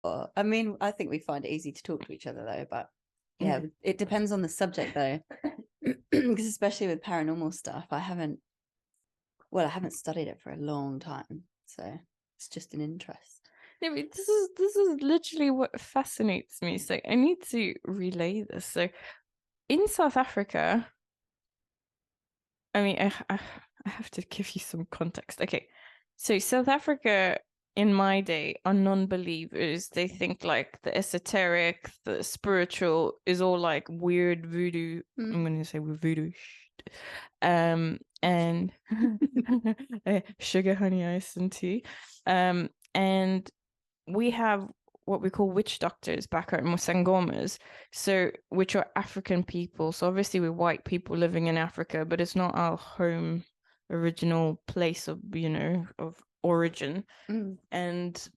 I mean, I think we find it easy to talk to each other though, but yeah, it depends on the subject though. Because especially with paranormal stuff, I haven't studied it for a long time, so it's just an interest. Yeah, but this is literally what fascinates me. So I need to relay this. So in South Africa, I mean, I have to give you some context. Okay, so South Africa in my day are non-believers. They think like the esoteric, the spiritual is all like weird voodoo. I'm gonna say voodoo. And sugar, honey, ice, and tea. And we have what we call witch doctors back at Musangomas, so which are African people. So obviously we're white people living in Africa, but it's not our home original place of, of origin. And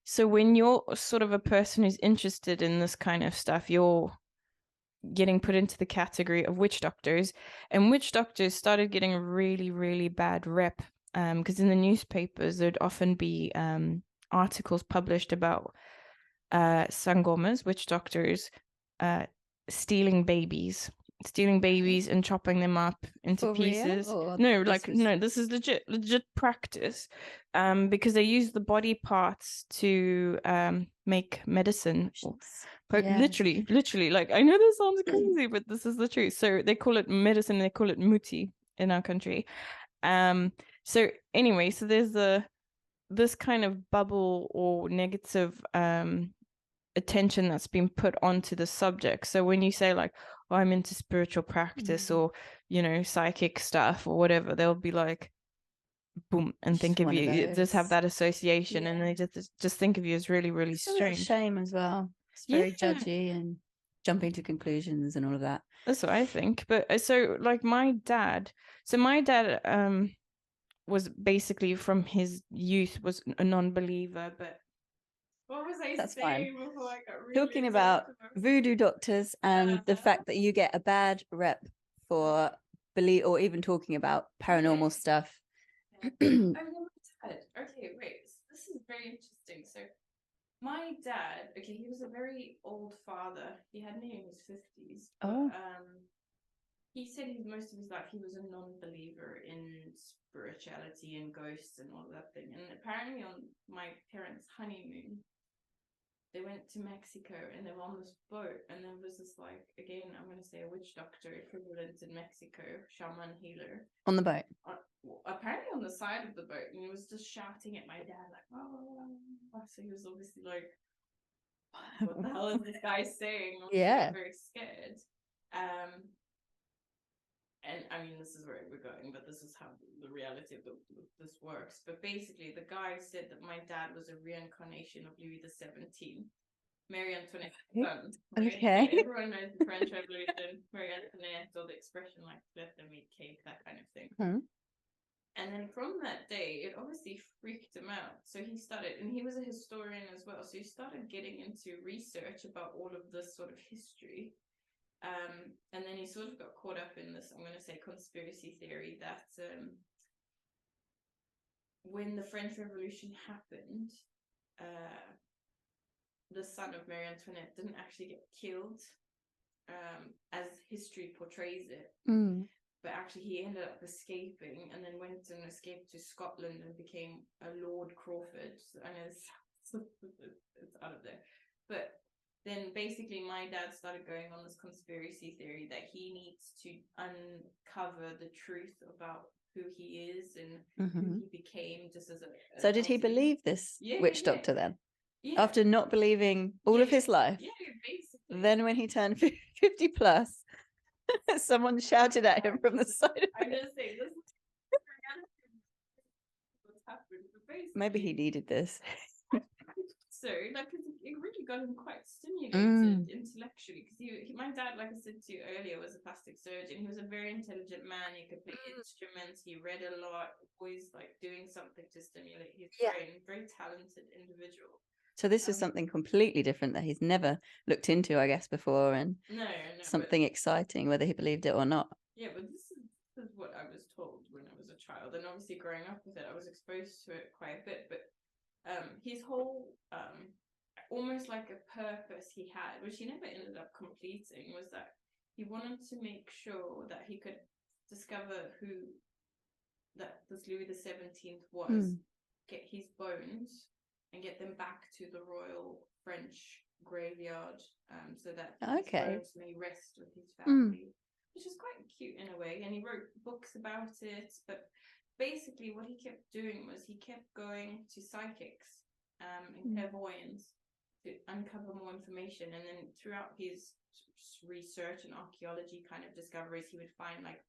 so when you're sort of a person who's interested in this kind of stuff, you're getting put into the category of witch doctors, and witch doctors started getting a really, really bad rep, because in the newspapers there'd often be articles published about sangomas, witch doctors, stealing babies and chopping them up into For pieces. real? No, no, this is legit practice, because they use the body parts to make medicine. Literally, like, I know this sounds crazy, but this is the truth. So they call it medicine, they call it muti in our country. So anyway, so there's this kind of bubble or negative attention that's been put onto the subject. So when you say like, oh, I'm into spiritual practice or, psychic stuff or whatever, they'll be like, boom, and think of you, just have that association, and they just think of you as really, really strange. Shame as well. It's very judgy and jumping to conclusions and all of that. That's what I think. But so like my dad was basically from his youth was a non-believer, but what was I saying before I got really talking about voodoo doctors and the fact that you get a bad rep for believe or even talking about paranormal stuff. Okay, wait. This is very interesting. So my dad, okay, he was a very old father. He had me in his 50s. But, he said most of his life he was a non-believer in spirituality and ghosts and all that thing. And apparently on my parents' honeymoon, they went to Mexico and they were on this boat, and there was this, like, again, I'm going to say a witch doctor equivalent in Mexico, shaman healer. On the boat? Apparently on the side of the boat, and he was just shouting at my dad, like, oh. So he was obviously like, what the hell is this guy saying? Yeah. Very scared. And I mean, this is where we're going, but this is how the reality of this works. But basically, the guy said that my dad was a reincarnation of Louis XVII, Marie Antoinette's son. Right? Okay. So everyone knows the French Revolution, Marie Antoinette, or the expression like "let them eat cake," that kind of thing. And then from that day, it obviously freaked him out. So he started, and he was a historian as well. So he started getting into research about all of this sort of history. And then he sort of got caught up in this, I'm going to say, conspiracy theory that when the French Revolution happened, the son of Marie Antoinette didn't actually get killed, as history portrays it. But actually he ended up escaping, and then went and escaped to Scotland and became a Lord Crawford. I know it's out of there. But then basically my dad started going on this conspiracy theory that he needs to uncover the truth about who he is and who he became just as a... So did he believe this witch doctor then? Yeah. After not believing all of his life? Yeah, basically. Then when he turned 50 plus, someone shouted at him from the side of I'm going to say, this is what's happened. Maybe he needed this. So, like, it really got him quite stimulated intellectually. Because my dad, like I said to you earlier, was a plastic surgeon. He was a very intelligent man. He could play instruments. He read a lot. Always like doing something to stimulate his brain. Very talented individual. So this was something completely different that he's never looked into, I guess, before, and something exciting, whether he believed it or not. Yeah, but this is what I was told when I was a child, and obviously growing up with it, I was exposed to it quite a bit. But his whole almost like a purpose he had, which he never ended up completing, was that he wanted to make sure that he could discover who that this Louis XVII was, get his bones and get them back to the royal French graveyard, so that his bones may rest with his family, which is quite cute in a way. And he wrote books about it, but basically what he kept doing was he kept going to psychics and clairvoyants to uncover more information. And then throughout his research and archaeology kind of discoveries, he would find like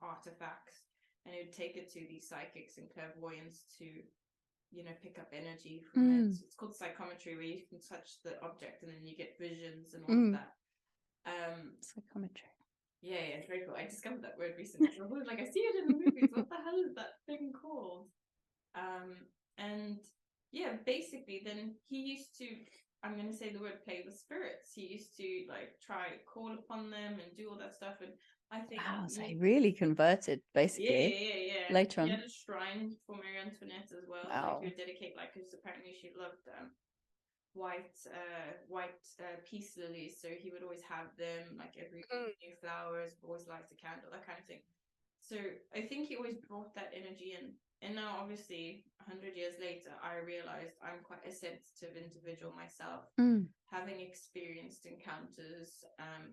artifacts, and he would take it to these psychics and clairvoyants to, you know, pick up energy from it. It's called psychometry, where you can touch the object and then you get visions and all of that. Psychometry. Yeah, it's very cool. I discovered that word recently. So I was like, I see it in the movies. What the hell is that thing called? And yeah, basically, then he used to, I'm going to say the word, play with spirits. He used to like try call upon them and do all that stuff. And I think, wow, so he really converted basically. Yeah. Later on, he had a shrine for Marie Antoinette as well. Wow. Like he would dedicate, like, because apparently she loved white peace lilies, so he would always have them, like every new flowers, always light a candle, that kind of thing. So I think he always brought that energy in. And now, obviously, 100 years later, I realized I'm quite a sensitive individual myself, having experienced encounters,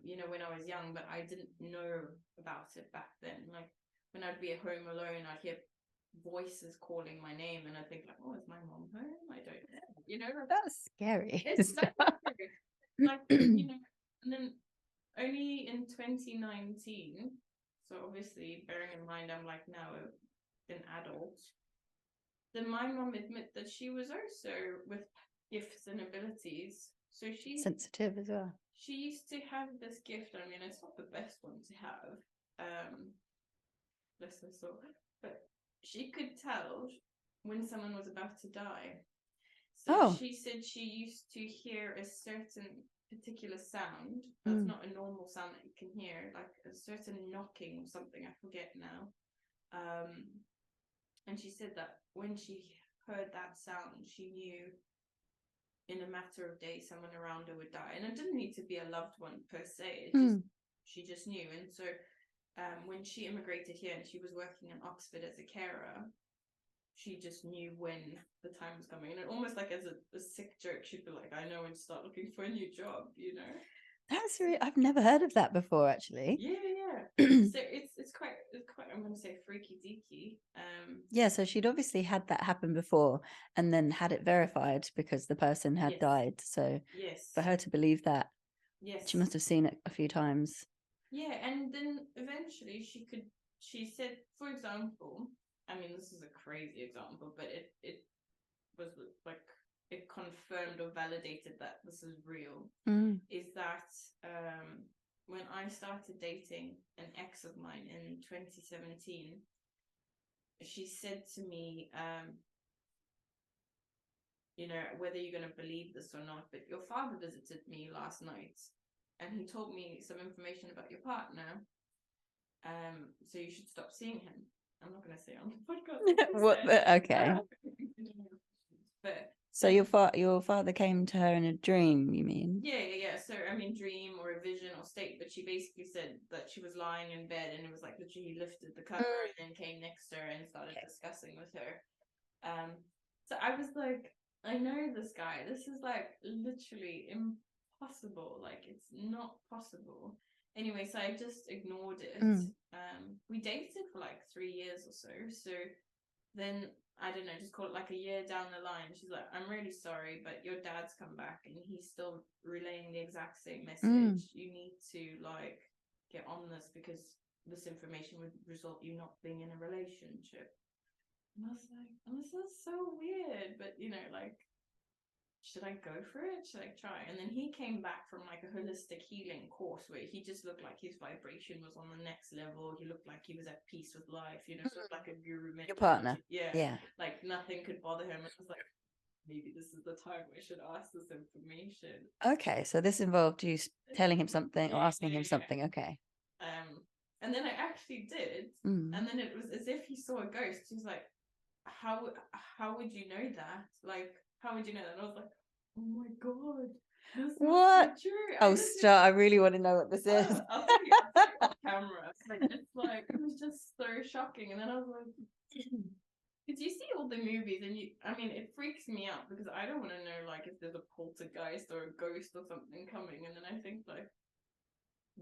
you know, when I was young, but I didn't know about it back then. Like, when I'd be at home alone, I'd hear voices calling my name, and I think like, oh, is my mom home? I don't know. You know, that's scary. It's like, you know. And then only in 2019, so obviously bearing in mind I'm like now an adult, then my mom admit that she was also with gifts and abilities. So she's sensitive as well. She used to have this gift. I mean, it's not the best one to have. Bless her soul. But she could tell when someone was about to die. So she said she used to hear a certain particular sound that's not a normal sound that you can hear, like a certain knocking or something, I forget now. And she said that when she heard that sound, she knew in a matter of days someone around her would die. And it didn't need to be a loved one per se. She just knew. And so when she immigrated here and she was working in Oxford as a carer, she just knew when the time was coming. And almost like as a sick joke, she'd be like, I know when to start looking for a new job, you know? That's really, I've never heard of that before, actually. Yeah. So it's quite, I'm going to say, freaky deaky. Yeah, so she'd obviously had that happen before and then had it verified because the person had died. So for her to believe that, she must have seen it a few times. Yeah, and then eventually she said, for example, I mean, this is a crazy example, but it was like, it confirmed or validated that this is real, is that when I started dating an ex of mine in 2017, she said to me, you know, whether you're going to believe this or not, but your father visited me last night and he told me some information about your partner. So you should stop seeing him. I'm not going to say on the podcast. Okay. But so your father came to her in a dream, you mean? Yeah. So I mean, dream or a vision or state. But she basically said that she was lying in bed and it was like literally he lifted the cover and then came next to her and started discussing with her. So I was like, I know this guy. This is like literally impossible. Like it's not possible. Anyway, so I just ignored it. We dated for like 3 years or so. So then, I don't know, just call it like a year down the line, she's like, I'm really sorry, but your dad's come back and he's still relaying the exact same message. You need to like get on this because this information would result you not being in a relationship. And I was like, oh, this is so weird, but you know, like, should I go for it? Should I try? And then he came back from like a holistic healing course where he just looked like his vibration was on the next level. He looked like he was at peace with life, you know, sort of like a guru. Your partner. Yeah. Like nothing could bother him. And I was like, maybe this is the time we should ask this information. Okay, so this involved you telling him something or asking him something. Okay. And then I actually did. And then it was as if he saw a ghost. He was like, how would you know that? Like, how would you know that? And I was like, oh my God, this What? must be true. Oh, start! I really want to know what this is. I'll tell you off camera. Like, it's like, it was just so shocking. And then I was like, because you see all the movies and I mean, it freaks me out because I don't want to know, like, if there's a poltergeist or a ghost or something coming. And then I think, like,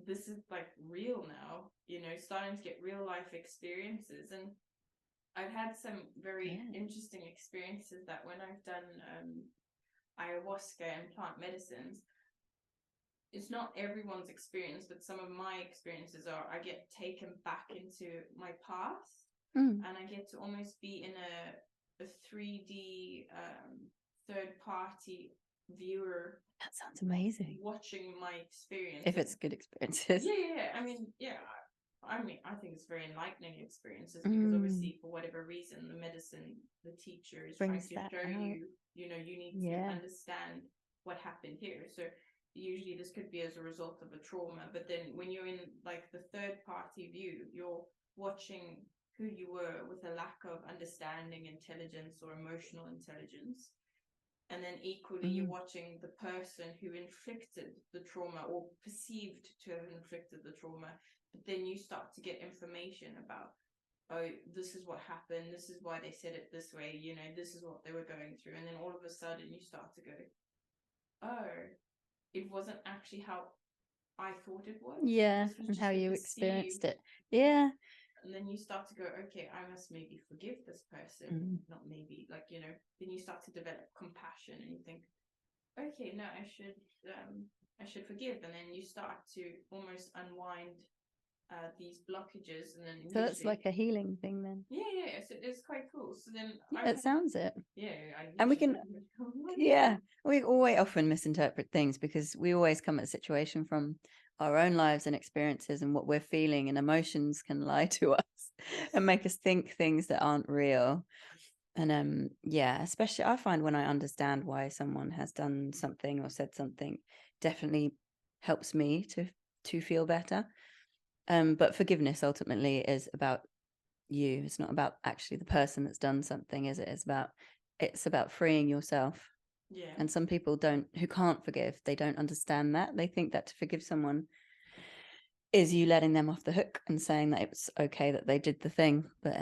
this is like real now, starting to get real life experiences. And I've had some very interesting experiences that when I've done ayahuasca and plant medicines, it's not everyone's experience, but some of my experiences are I get taken back into my past, and I get to almost be in a 3D third party viewer. That sounds amazing. Watching my experience. If it's good experiences. Yeah. I mean, I think it's very enlightening experiences because obviously for whatever reason the medicine, the teacher is trying to show you, you need to understand what happened here. So usually this could be as a result of a trauma, but then when you're in like the third party view, you're watching who you were with a lack of understanding, intelligence, or emotional intelligence. And then equally, you're watching the person who inflicted the trauma or perceived to have inflicted the trauma. But then you start to get information about, oh, this is what happened. This is why they said it this way. This is what they were going through. And then all of a sudden you start to go, oh, it wasn't actually how I thought it was. Yeah, and how you experienced it. Yeah. And then you start to go, okay, I must maybe forgive this person. Not maybe, like, then you start to develop compassion and you think, okay, no, I should forgive. And then you start to almost unwind these blockages. And then so that's like a healing thing then. Yeah, so it's quite cool. So then it sounds it. Yeah, and we can we always often misinterpret things because we always come at a situation from our own lives and experiences and what we're feeling, and emotions can lie to us and make us think things that aren't real. And especially I find when I understand why someone has done something or said something, definitely helps me to feel better. But forgiveness ultimately is about you. It's not about actually the person that's done something, is it? It's about freeing yourself. Yeah. And some people who can't forgive, they don't understand that. They think that to forgive someone is you letting them off the hook and saying that it's okay that they did the thing. But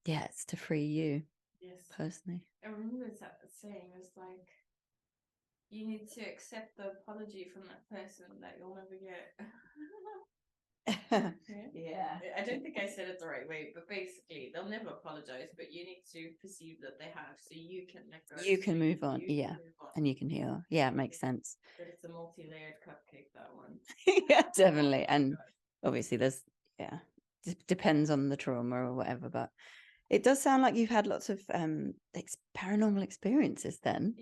it's to free you. Yes. Personally. I remember that saying was like, you need to accept the apology from that person that you'll never get. Yeah. I don't think I said it the right way, but basically they'll never apologize, but you need to perceive that they have, so you can let go. You can move on. And you can heal. Yeah, it makes sense. But it's a multi-layered cupcake, that one. Yeah, definitely. And obviously there's depends on the trauma or whatever, but it does sound like you've had lots of paranormal experiences then.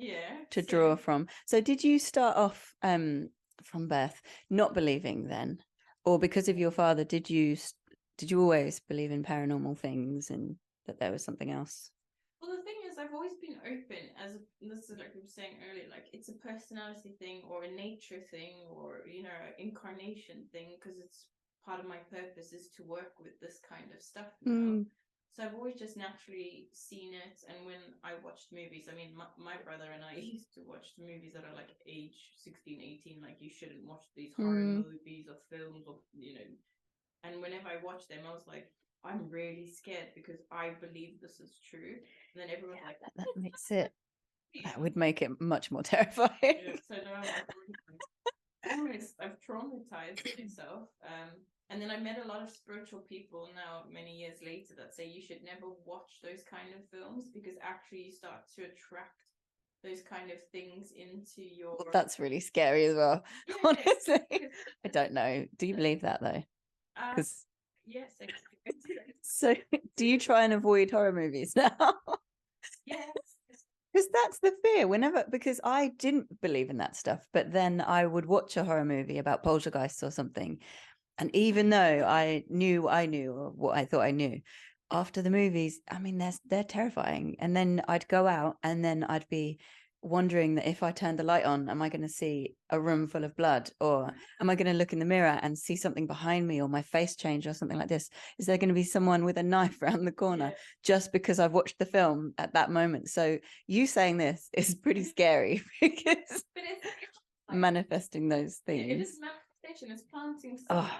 To draw from. So did you start off from birth not believing then, or because of your father did you always believe in paranormal things and that there was something else? Well, the thing is, I've always been open, this is like we were saying earlier, like it's a personality thing or a nature thing or incarnation thing, because it's part of my purpose is to work with this kind of stuff now. So I've always just naturally seen it. And when I watched movies, I mean, my brother and I used to watch movies that are like age 16, 18, like you shouldn't watch these horror movies or films or, and whenever I watched them, I was like, I'm really scared because I believe this is true. And then everyone's like, that makes it, that would make it much more terrifying. So now I've traumatized myself. And then I met a lot of spiritual people now, many years later, that say you should never watch those kind of films because actually you start to attract those kind of things into your... Well, that's really scary as well, honestly. I don't know. Do you believe that though? Because yes. So do you try and avoid horror movies now? Yes. Because that's the fear because I didn't believe in that stuff, but then I would watch a horror movie about poltergeists or something. And even though I knew or what I thought I knew, after the movies, I mean, they're terrifying. And then I'd go out and then I'd be wondering that if I turn the light on, am I going to see a room full of blood, or am I going to look in the mirror and see something behind me, or my face change, or something like this? Is there going to be someone with a knife around the corner just because I've watched the film at that moment? So you saying this is pretty scary because But it's like, manifesting those things. It is manifestation. It's planting seeds. Oh.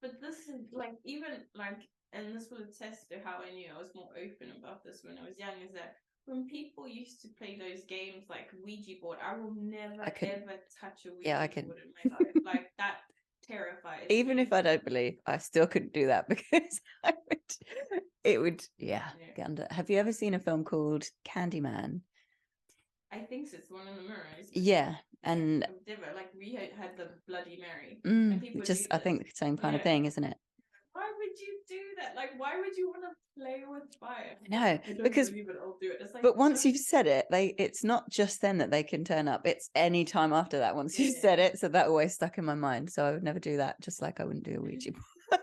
But this is like, even like, and this will attest to how I knew I was more open about this when I was young, is that when people used to play those games like Ouija board, I will never ever touch a Ouija board in my life. Like, that terrifies Even me. if I don't believe, I still couldn't do that because it would get under. Have you ever seen a film called Candyman? I think so. It's the one in the mirror. Yeah, and like we had the Bloody Mary, and people just I think the same kind of thing, isn't it? Why would you do that? Like, why would you want to play with fire? No, I don't because believe it, I'll do it. It's like, but once you've said it, it's not just then that they can turn up. It's any time after that once you've said it. So that always stuck in my mind. So I would never do that, just like I wouldn't do a Ouija board.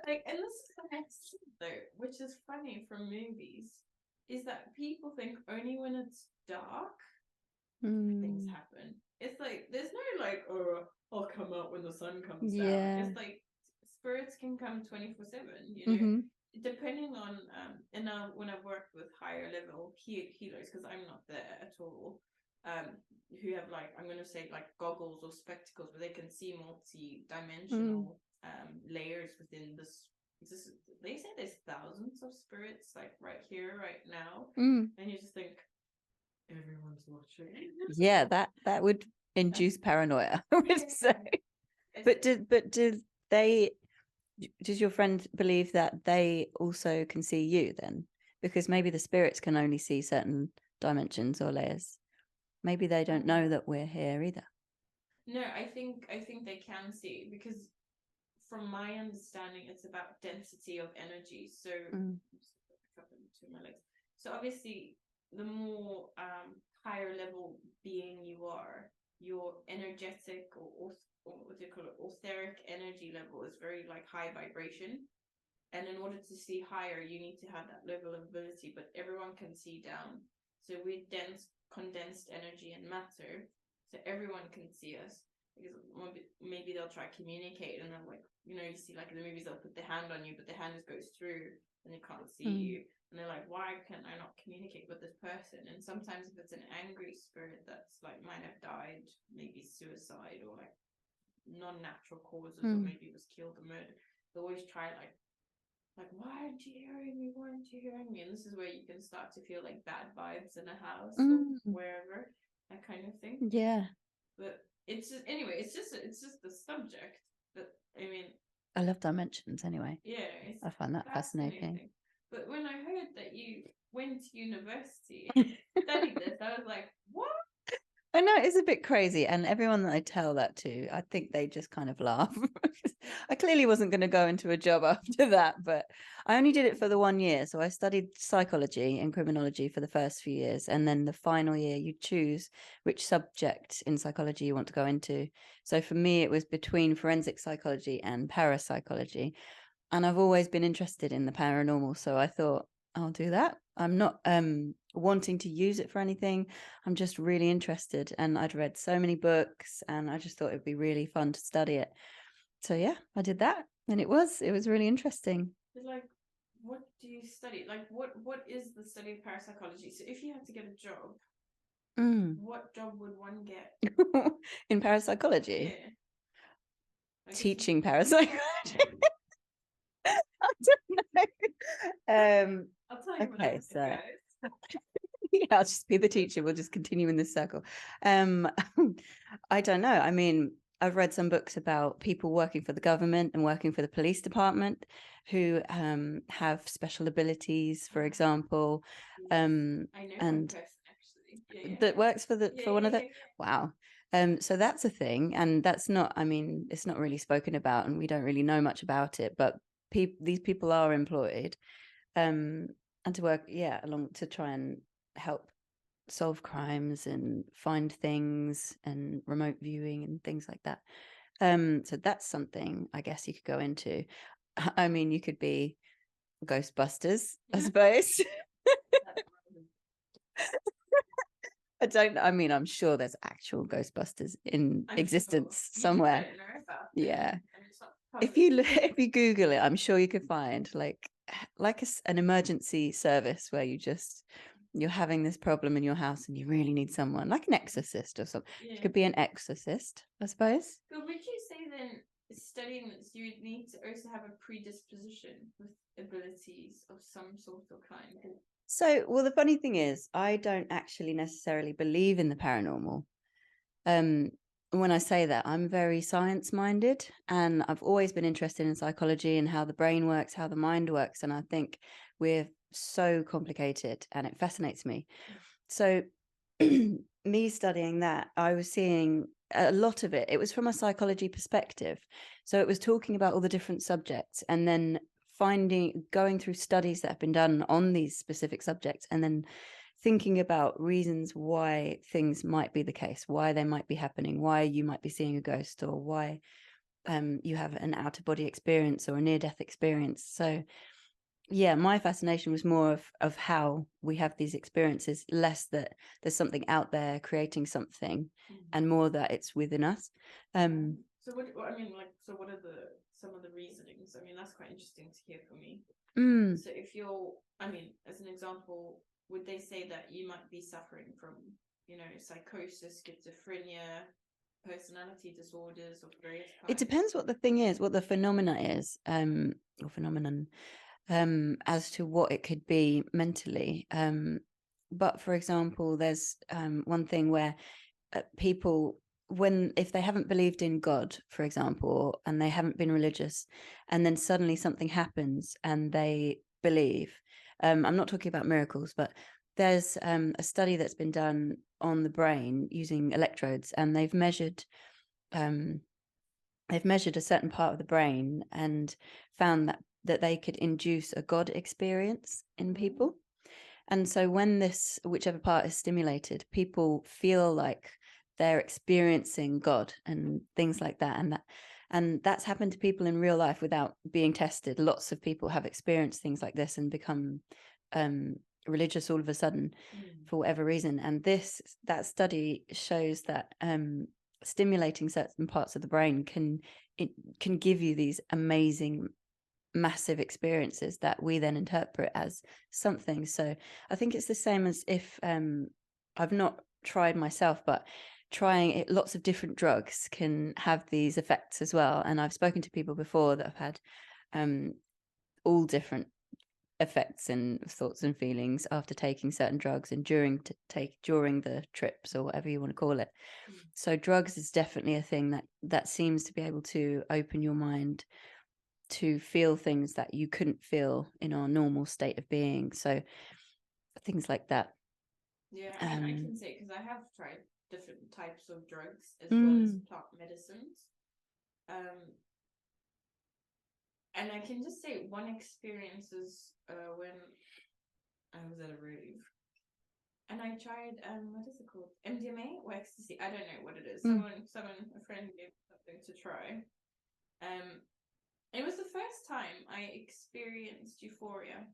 Like, and this is the next thing, though, which is funny from movies, is that people think only when it's dark things happen. It's like, there's no like, oh, I'll come out when the sun comes down. It's like spirits can come 24/7, you know, depending on and now when I've worked with higher level healers, because I'm not there at all, who have like, I'm going to say like goggles or spectacles where they can see multi-dimensional layers within this. They say there's thousands of spirits like right here, right now, and you just think everyone's watching. Yeah, that would induce paranoia, I would say. But does your friend believe that they also can see you then? Because maybe the spirits can only see certain dimensions or layers. Maybe they don't know that we're here either. No, I think they can see, because from my understanding, it's about density of energy. So, so obviously, the more higher level being you are, your energetic or what do you call it, etheric energy level is very like high vibration. And in order to see higher, you need to have that level of ability. But everyone can see down. So we're dense, condensed energy and matter. So everyone can see us. Because maybe they'll try to communicate, and they're like, you know, you see like in the movies, they'll put their hand on you, but their hand just goes through and they can't see you. And they're like, why can I not communicate with this person? And sometimes if it's an angry spirit that's like might have died, maybe suicide or like non-natural causes, or maybe was killed or murdered, they always try like, why aren't you hearing me? Why aren't you hearing me? And this is where you can start to feel like bad vibes in a house or wherever, that kind of thing. Yeah. But it's just, anyway, it's just the subject. But I mean, I love dimensions anyway. Yeah, I find that fascinating. But when I heard that you went to university and studied this, I was like, what? I know, it's a bit crazy, and everyone that I tell that to, I think they just kind of laugh. I clearly wasn't going to go into a job after that, but I only did it for the 1 year. So I studied psychology and criminology for the first few years, and then the final year you choose which subject in psychology you want to go into. So for me, it was between forensic psychology and parapsychology, and I've always been interested in the paranormal, so I thought, I'll do that. I'm not wanting to use it for anything. I'm just really interested, and I'd read so many books, and I just thought it'd be really fun to study it. So yeah, I did that, and it was really interesting. Like, what do you study? Like, what is the study of parapsychology? So if you had to get a job, what job would one get in parapsychology? Yeah. Teaching parapsychology. I don't know. I'll tell you. Okay, so yeah, I'll just be the teacher. We'll just continue in this circle. I don't know. I mean, I've read some books about people working for the government and working for the police department who have special abilities, for example. I know one person actually that works for one of the. Wow. So that's a thing, and that's not. I mean, it's not really spoken about, and we don't really know much about it. But these people are employed, and to work, along to try and help solve crimes and find things and remote viewing and things like that. So that's something I guess you could go into. I mean, you could be Ghostbusters, I suppose. I mean, I'm sure there's actual Ghostbusters in existence somewhere. Yeah. If you Google it, I'm sure you could find like an emergency service where you're having this problem in your house and you really need someone, like an exorcist or something. It could be an exorcist, I suppose. But would you say then, studying this, you would need to also have a predisposition with abilities of some sort or kind? So, well, the funny thing is, I don't actually necessarily believe in the paranormal. When I say that, I'm very science-minded, and I've always been interested in psychology and how the brain works, how the mind works, and I think we're so complicated, and it fascinates me. So, me studying that, I was seeing a lot of it. It was from a psychology perspective. So it was talking about all the different subjects, and then going through studies that have been done on these specific subjects, and then thinking about reasons why things might be the case, why they might be happening, why you might be seeing a ghost, or why you have an out-of-body experience or a near-death experience. So yeah, my fascination was more of how we have these experiences, less that there's something out there creating something, and more that it's within us. So what are some of the reasonings? I mean, that's quite interesting to hear from me. So if you're, I mean, as an example, would they say that you might be suffering from, psychosis, schizophrenia, personality disorders of various kinds? It depends what the thing is, what the phenomena is, or phenomenon, as to what it could be mentally. But for example, there's one thing where people, if they haven't believed in God, for example, and they haven't been religious, and then suddenly something happens and they believe. I'm not talking about miracles, but there's a study that's been done on the brain using electrodes, and they've measured a certain part of the brain and found that they could induce a God experience in people. And so when whichever part is stimulated, people feel like they're experiencing God and things like that. And that's happened to people in real life without being tested. Lots of people have experienced things like this and become religious all of a sudden for whatever reason. And that study shows that stimulating certain parts of the brain can give you these amazing, massive experiences that we then interpret as something. So I think it's the same as if I've not tried myself, but trying it, lots of different drugs can have these effects as well. And I've spoken to people before that have had all different effects and thoughts and feelings after taking certain drugs and during the trips, or whatever you want to call it. So drugs is definitely a thing that seems to be able to open your mind to feel things that you couldn't feel in our normal state of being. So things like that. Yeah, I mean, I can say, because I have tried different types of drugs as well as plant medicines. And I can just say one experience is when I was at a rave and I tried, what is it called? MDMA or ecstasy? I don't know what it is. A friend gave something to try. It was the first time I experienced euphoria.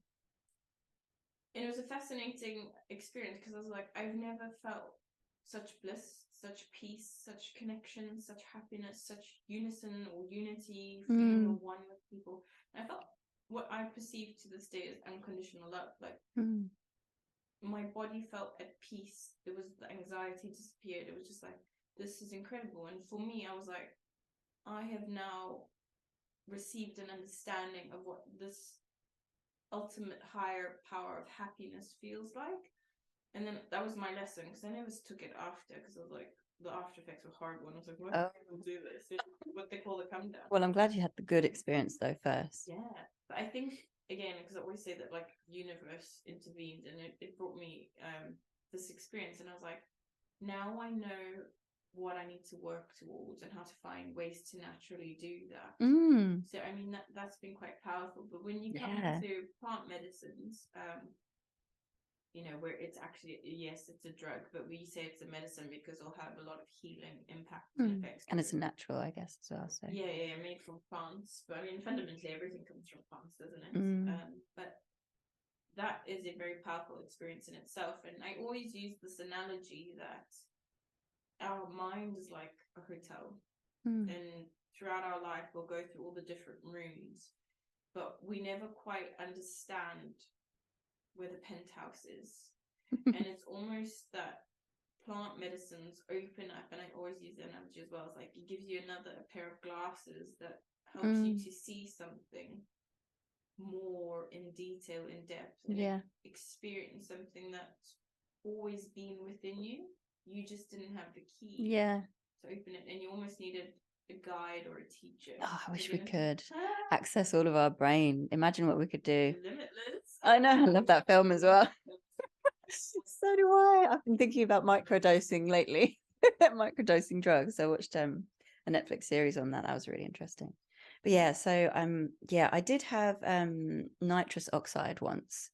And it was a fascinating experience because I was like, I've never felt such bliss, such peace, such connection, such happiness, such unison or unity, feeling of one with people. And I felt what I perceive to this day as unconditional love. Like my body felt at peace. It was, the anxiety disappeared. It was just like, this is incredible. And for me, I was like, I have now received an understanding of what this ultimate higher power of happiness feels like. And then that was my lesson, because I never took it after, because I was like, the after effects were horrible, and I was like, what people do this? It's what they call the come down. Well, I'm glad you had the good experience though first. Yeah, but I think, again, because I always say that like universe intervened, and it brought me this experience, and I was like, now I know what I need to work towards and how to find ways to naturally do that. So I mean, that's been quite powerful. But when you come into plant medicines, where it's actually, yes, it's a drug, but we say it's a medicine because it'll have a lot of healing impact and effects. And it's natural, I guess, as well. So yeah, made from plants. But I mean, fundamentally, everything comes from plants, doesn't it? But that is a very powerful experience in itself. And I always use this analogy that our mind is like a hotel, and throughout our life we'll go through all the different rooms, but we never quite understand where the penthouse is. And it's almost that plant medicines open up, and I always use the analogy as well, it's like it gives you another pair of glasses that helps you to see something more in detail, in depth, and experience something that's always been within you. You just didn't have the key to open it, and you almost needed a guide or a teacher. Oh, I wish we could access all of our brain. Imagine what we could do. Limitless. I know, I love that film as well. So do I. I've been thinking about microdosing lately. Microdosing drugs. I watched a Netflix series on that. That was really interesting. But yeah, so I did have nitrous oxide once.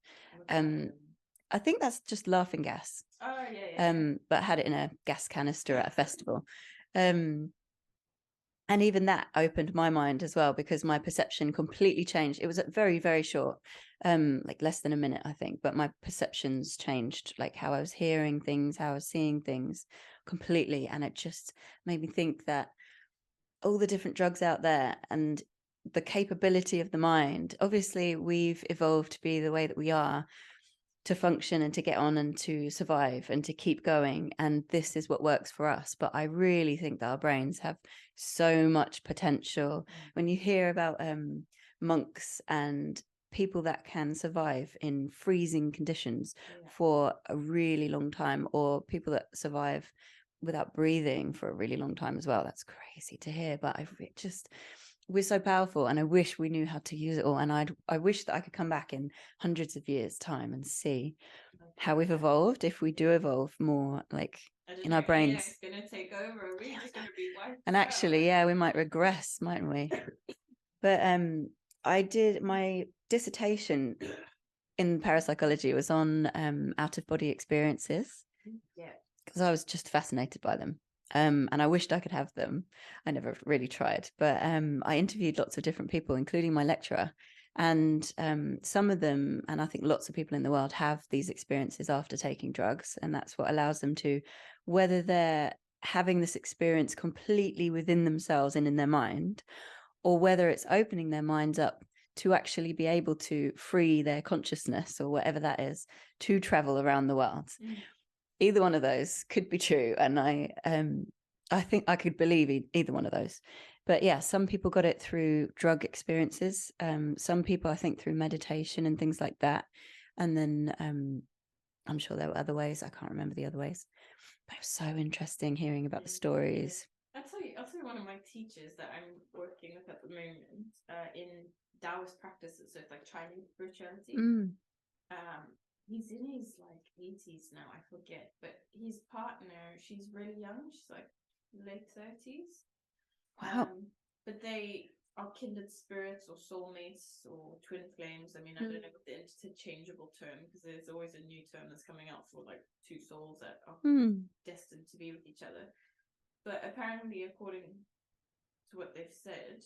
I think that's just laughing gas. Oh yeah. But I had it in a gas canister at a festival. And even that opened my mind as well, because my perception completely changed. It was very, very short, like less than a minute, I think. But my perceptions changed, like how I was hearing things, how I was seeing things completely. And it just made me think that all the different drugs out there and the capability of the mind, obviously we've evolved to be the way that we are, to function and to get on and to survive and to keep going, and this is what works for us. But I really think that our brains have so much potential. When you hear about monks and people that can survive in freezing conditions for a really long time, or people that survive without breathing for a really long time as well, that's crazy to hear. But we're so powerful, and I wish we knew how to use it all. And I wish that I could come back in hundreds of years' time and see how we've evolved, if we do evolve more, like in our brains. AI is gonna take over. We're just gonna be wiped and actually, we might regress, mightn't we? But I did my dissertation in parapsychology was on out-of-body experiences. Yeah. Because I was just fascinated by them. And I wished I could have them. I never really tried, but I interviewed lots of different people, including my lecturer. And some of them, and I think lots of people in the world, have these experiences after taking drugs. And that's what allows them to, whether they're having this experience completely within themselves and in their mind, or whether it's opening their minds up to actually be able to free their consciousness, or whatever that is, to travel around the world. Either one of those could be true, and I think I could believe either one of those. But yeah, some people got it through drug experiences. Some people, I think, through meditation and things like that. And then I'm sure there were other ways. I can't remember the other ways. But it was so interesting hearing about the stories. I'll tell you one of my teachers that I'm working with at the moment in Taoist practices, so it's like Chinese spirituality. He's in his like 80s now, I forget, but his partner, she's really young, she's like late 30s. Wow. But they are kindred spirits or soulmates or twin flames. I mean, I don't know what the interchangeable term, because there's always a new term that's coming out for like two souls that are destined to be with each other. But apparently, according to what they've said,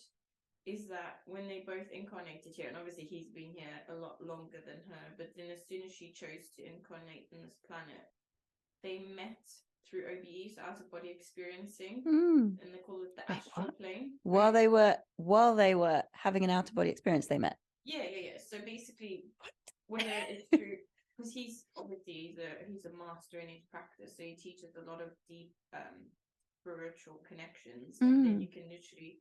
is that when they both incarnated here, and obviously he's been here a lot longer than her, but then as soon as she chose to incarnate in this planet, they met through OBE, so out of body experiencing, and they call it the astral plane. While they were having an out of body experience, they met. Yeah. So basically, whether it's through, because he's obviously he's a master in his practice, so he teaches a lot of deep spiritual connections, and then you can literally.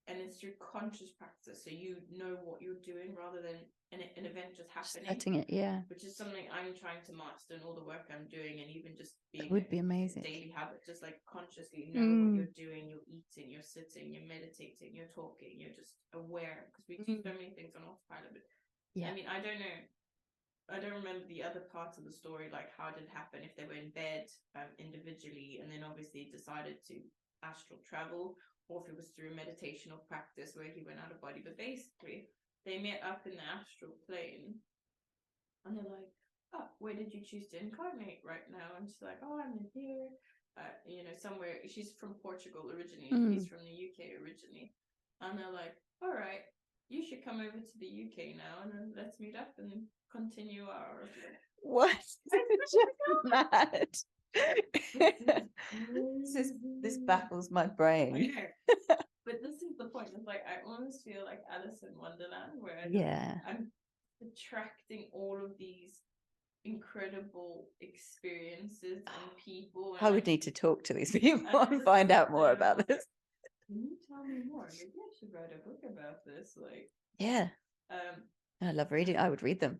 And it's through conscious practice, so you know what you're doing rather than an event just happening. Setting it, which is something I'm trying to master, and all the work I'm doing, and even just being it would be amazing. Daily habit, just like consciously know what you're doing. You're eating, you're sitting, you're meditating, you're talking, you're just aware, because we do so many things on autopilot. But I mean, I don't know. I don't remember the other parts of the story, like how did it happen, if they were in bed individually and then obviously decided to astral travel, or if it was through meditational practice where he went out of body. But basically, they met up in the astral plane, and they're like, "Oh, where did you choose to incarnate right now?" And she's like, "Oh, I'm in here, somewhere." She's from Portugal originally, he's from the UK originally, and they're like, "All right, you should come over to the UK now, and then let's meet up and continue our review. What? Just mad. This baffles my brain. But this is the point. It's like I almost feel like Alice in Wonderland, where I'm attracting all of these incredible experiences and people. And I would need to talk to these people and find out more about this. Can you tell me more? Maybe I should write a book about this. Like, yeah. I love reading. I would read them.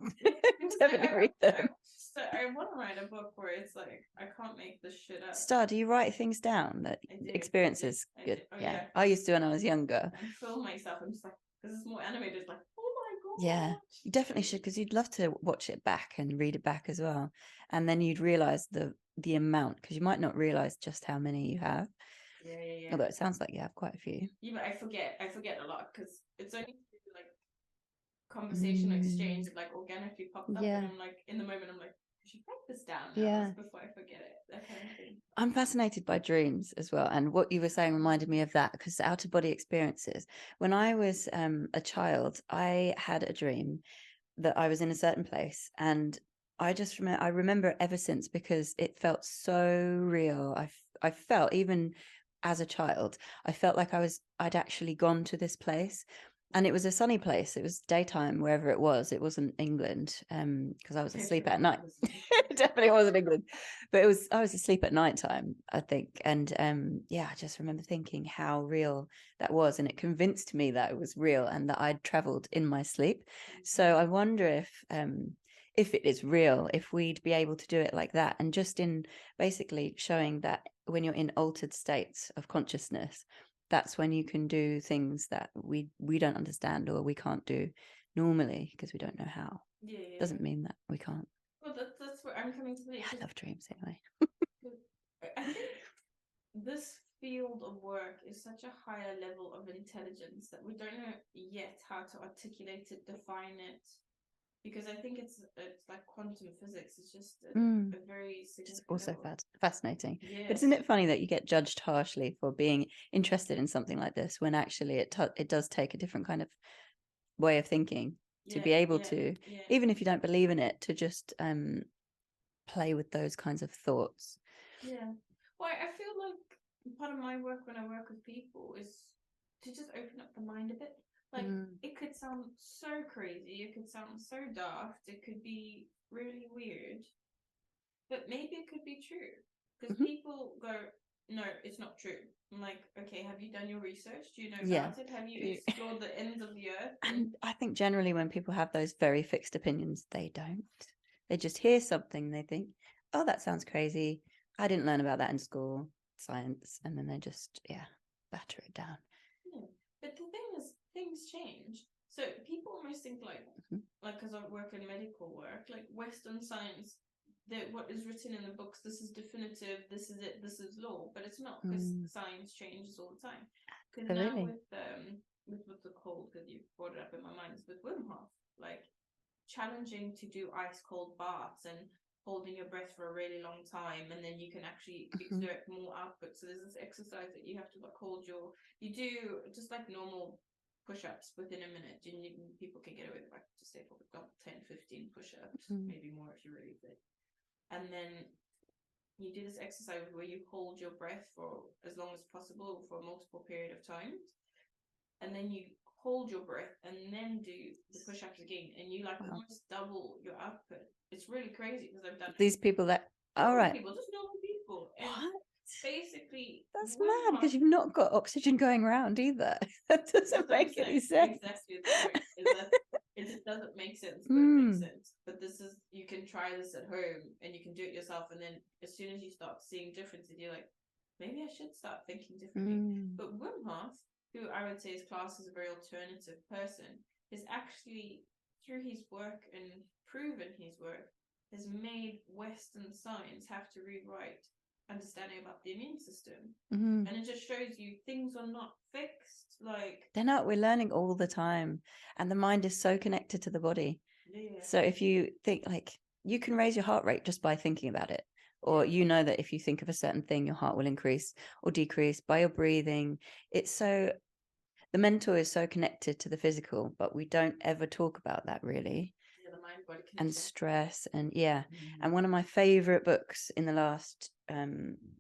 Definitely read them. So I want to write a book where it's like I can't make this shit up. Star, do you write things down? That experiences? Good. Oh, yeah. I used to when I was younger. And film myself. I'm just like, because it's more animated. Like, oh my god. Yeah, you definitely should, because you'd love to watch it back and read it back as well, and then you'd realize the amount, because you might not realize just how many you have. Yeah. Although it sounds like you have quite a few. Yeah, but I forget a lot because it's only like conversation exchange that like organically popped up, and I'm like in the moment I'm like I should write this down now before I forget it, that kind of thing. I'm fascinated by dreams as well, and what you were saying reminded me of that, because out of body experiences, when I was a child, I had a dream that I was in a certain place, and I remember it ever since, because it felt so real. I felt, even as a child, I felt like I'd actually gone to this place, and it was a sunny place. It was daytime wherever it was. It wasn't England, because I was asleep at night. It definitely wasn't England, but I was asleep at night time, I think. And I just remember thinking how real that was, and it convinced me that it was real and that I'd traveled in my sleep. So I wonder if it is real, if we'd be able to do it like that, and just in basically showing that when you're in altered states of consciousness, that's when you can do things that we don't understand, or we can't do normally because we don't know how. Doesn't mean that we can't. Well, that's where I'm coming to. I love dreams anyway. I think this field of work is such a higher level of intelligence that we don't know yet how to articulate it, define it, because I think it's like quantum physics. It's just a very it's also fascinating. Yes. But isn't it funny that you get judged harshly for being interested in something like this, when actually it does take a different kind of way of thinking to be able to, even if you don't believe in it, to just play with those kinds of thoughts. Well, I feel like part of my work when I work with people is to just open up the mind a bit. Like, it could sound so crazy, it could sound so daft, it could be really weird, but maybe it could be true. Because people go, no, it's not true. I'm like, okay, have you done your research? Do you know about it? Have you explored the ends of the earth? And I think generally when people have those very fixed opinions, they don't. They just hear something, they think, oh, that sounds crazy. I didn't learn about that in school, science. And then they just, batter it down. But the thing is, things change. So people almost think like because I work in medical work, like Western science, that what is written in the books, this is definitive, this is it, this is law, but it's not, because science changes all the time. Because now with what's it called, because you brought it up in my mind, is with Wim Hof, like challenging to do ice cold baths and holding your breath for a really long time, and then you can actually exert more output. So there's this exercise that you have to like you do just like normal push-ups within a minute, and people can get away with like just say probably 10-15 push-ups, maybe more if you're really fit. And then you do this exercise where you hold your breath for as long as possible for a multiple period of times, and then you hold your breath and then do the push-ups again, and you like almost double your output. It's really crazy, because I've done these people that people, just normal people. And what? Basically, that's mad, because you've not got oxygen going around either. That doesn't make any sense. Exactly the point is that it just doesn't make sense, but it makes sense. But this is, you can try this at home and you can do it yourself, and then as soon as you start seeing differences, you're like, maybe I should start thinking differently. But Wim Hof, who I would say is classed as a very alternative person, is actually, through his work and proven his work, has made Western science have to rewrite understanding about the immune system. And it just shows you things are not fixed. Like, they're not. We're learning all the time, and the mind is so connected to the body. So if you think, like, you can raise your heart rate just by thinking about it, or you know that if you think of a certain thing, your heart will increase or decrease by your breathing. It's so, the mental is so connected to the physical, but we don't ever talk about that really. mind-body and connection. stress, and and one of my favorite books in the last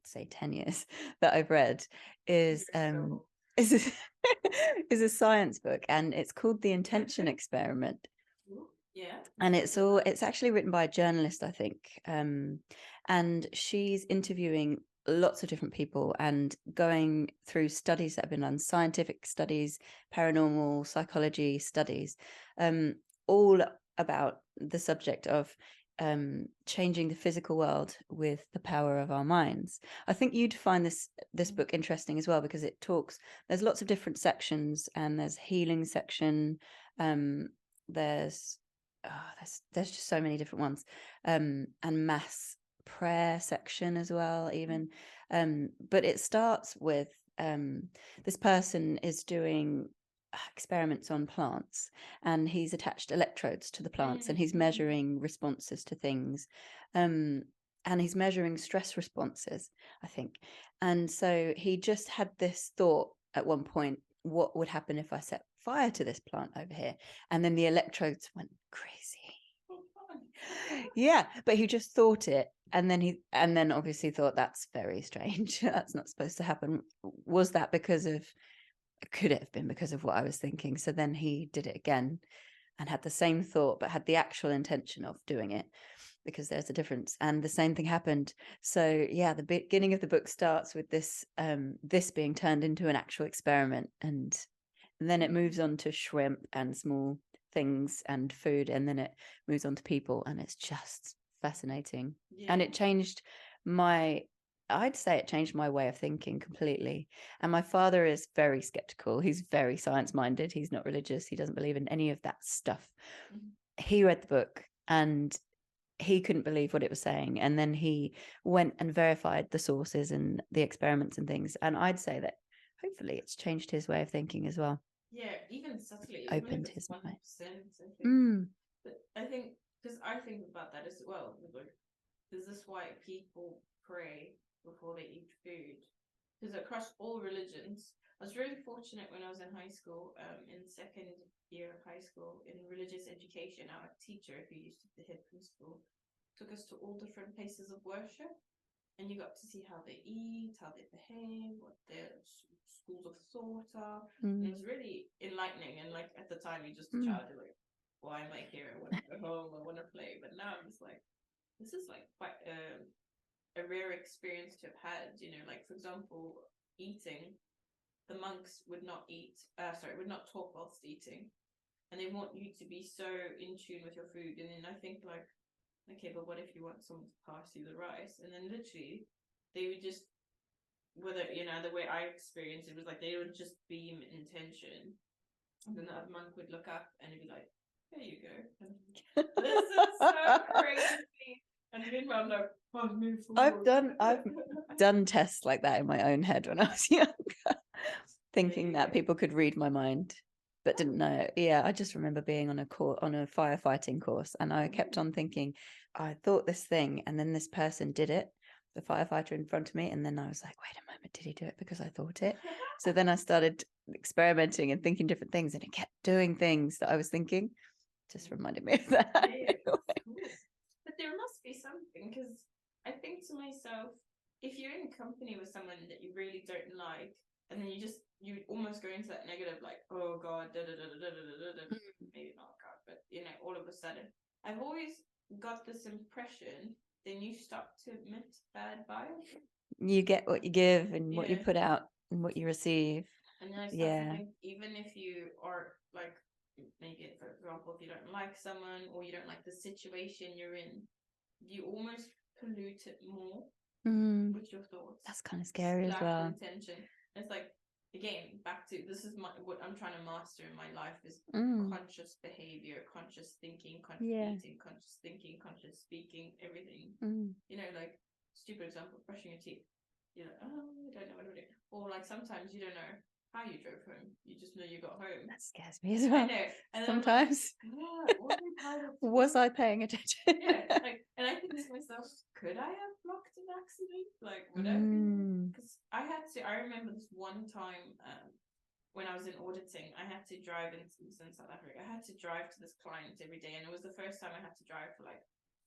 say 10 years that I've read is is a, is a science book, and it's called The Intention Experiment. Yeah. And it's actually written by a journalist, I think, and she's interviewing lots of different people and going through studies that have been done, scientific studies, paranormal psychology studies, all about the subject of changing the physical world with the power of our minds. I think you'd find this book interesting as well, because it talks, there's lots of different sections, and there's healing section, there's there's just so many different ones, and mass prayer section as well, even. But it starts with this person is doing experiments on plants, and he's attached electrodes to the plants, and he's measuring responses to things, and he's measuring stress responses, I think. And so he just had this thought at one point, what would happen if I set fire to this plant over here? And then the electrodes went crazy. Yeah, but he just thought it, and then obviously thought, that's very strange. That's not supposed to happen. Was that because of, could it have been because of what I was thinking? So then he did it again and had the same thought, but had the actual intention of doing it, because there's a difference. And the same thing happened. So yeah, the beginning of the book starts with this this being turned into an actual experiment, and then it moves on to shrimp and small things and food, and then it moves on to people, and it's just fascinating. And it changed I'd say it changed my way of thinking completely. And my father is very skeptical. He's very science minded. He's not religious. He doesn't believe in any of that stuff. He read the book and he couldn't believe what it was saying. And then he went and verified the sources and the experiments and things. And I'd say that hopefully it's changed his way of thinking as well. Yeah, even subtly, Opened his mind. 100%, I think. But I think, because I think about that as well. Like, is this why people pray before they eat food? Because across all religions, I was really fortunate when I was in high school, in second year of high school, in religious education. Our teacher, who used to be the head principal, took us to all different places of worship. And you got to see how they eat, how they behave, what their schools of thought are. And it was really enlightening. And like at the time, you're just a child, you're like, why am I here? I want to go home, I want to play. But now I'm just like, this is like quite a rare experience to have had. You know, like for example, eating, the monks would not talk whilst eating. And they want you to be so in tune with your food. And then I think like, okay, but what if you want someone to pass you the rice? And then literally they would just, whether, you know, the way I experienced it was like they would just beam intention. And then the other monk would look up and he'd be like, there you go. This is so crazy. And meanwhile, I'm like, I've done tests like that in my own head when I was younger, thinking that people could read my mind, but didn't know. Yeah, I just remember being on a firefighting course, and I kept on thinking, I thought this thing, and then this person did it, the firefighter in front of me, and then I was like, wait a moment, did he do it because I thought it? So then I started experimenting and thinking different things, and it kept doing things that I was thinking. Just reminded me of that. But there must be something, because I think to myself, if you're in company with someone that you really don't like, and then you almost go into that negative, like, oh God, maybe not God, but you know, all of a sudden, I've always got this impression, then you start to emit bad vibes. You get what you give, and what you put out and what you receive. And then I start to think, even if you are like, maybe for example, if you don't like someone or you don't like the situation you're in, you almost pollute it more with your thoughts. That's kind of scary as well. Intention. It's like, again, back to, this is what I'm trying to master in my life is conscious behavior, conscious thinking, conscious eating, conscious thinking, conscious speaking, everything. You know, like stupid example, brushing your teeth. You're like, oh, I don't know what I'm doing. Or like sometimes you don't know how you drove home. You just know you got home. That scares me as well. I know. And sometimes. Like, was I paying attention? Like, and I think to myself, could I have blocked an accident? Like, would I be? Because I remember this one time, when I was in auditing, I had to drive in South Africa. I had to drive to this client every day, and it was the first time I had to drive for like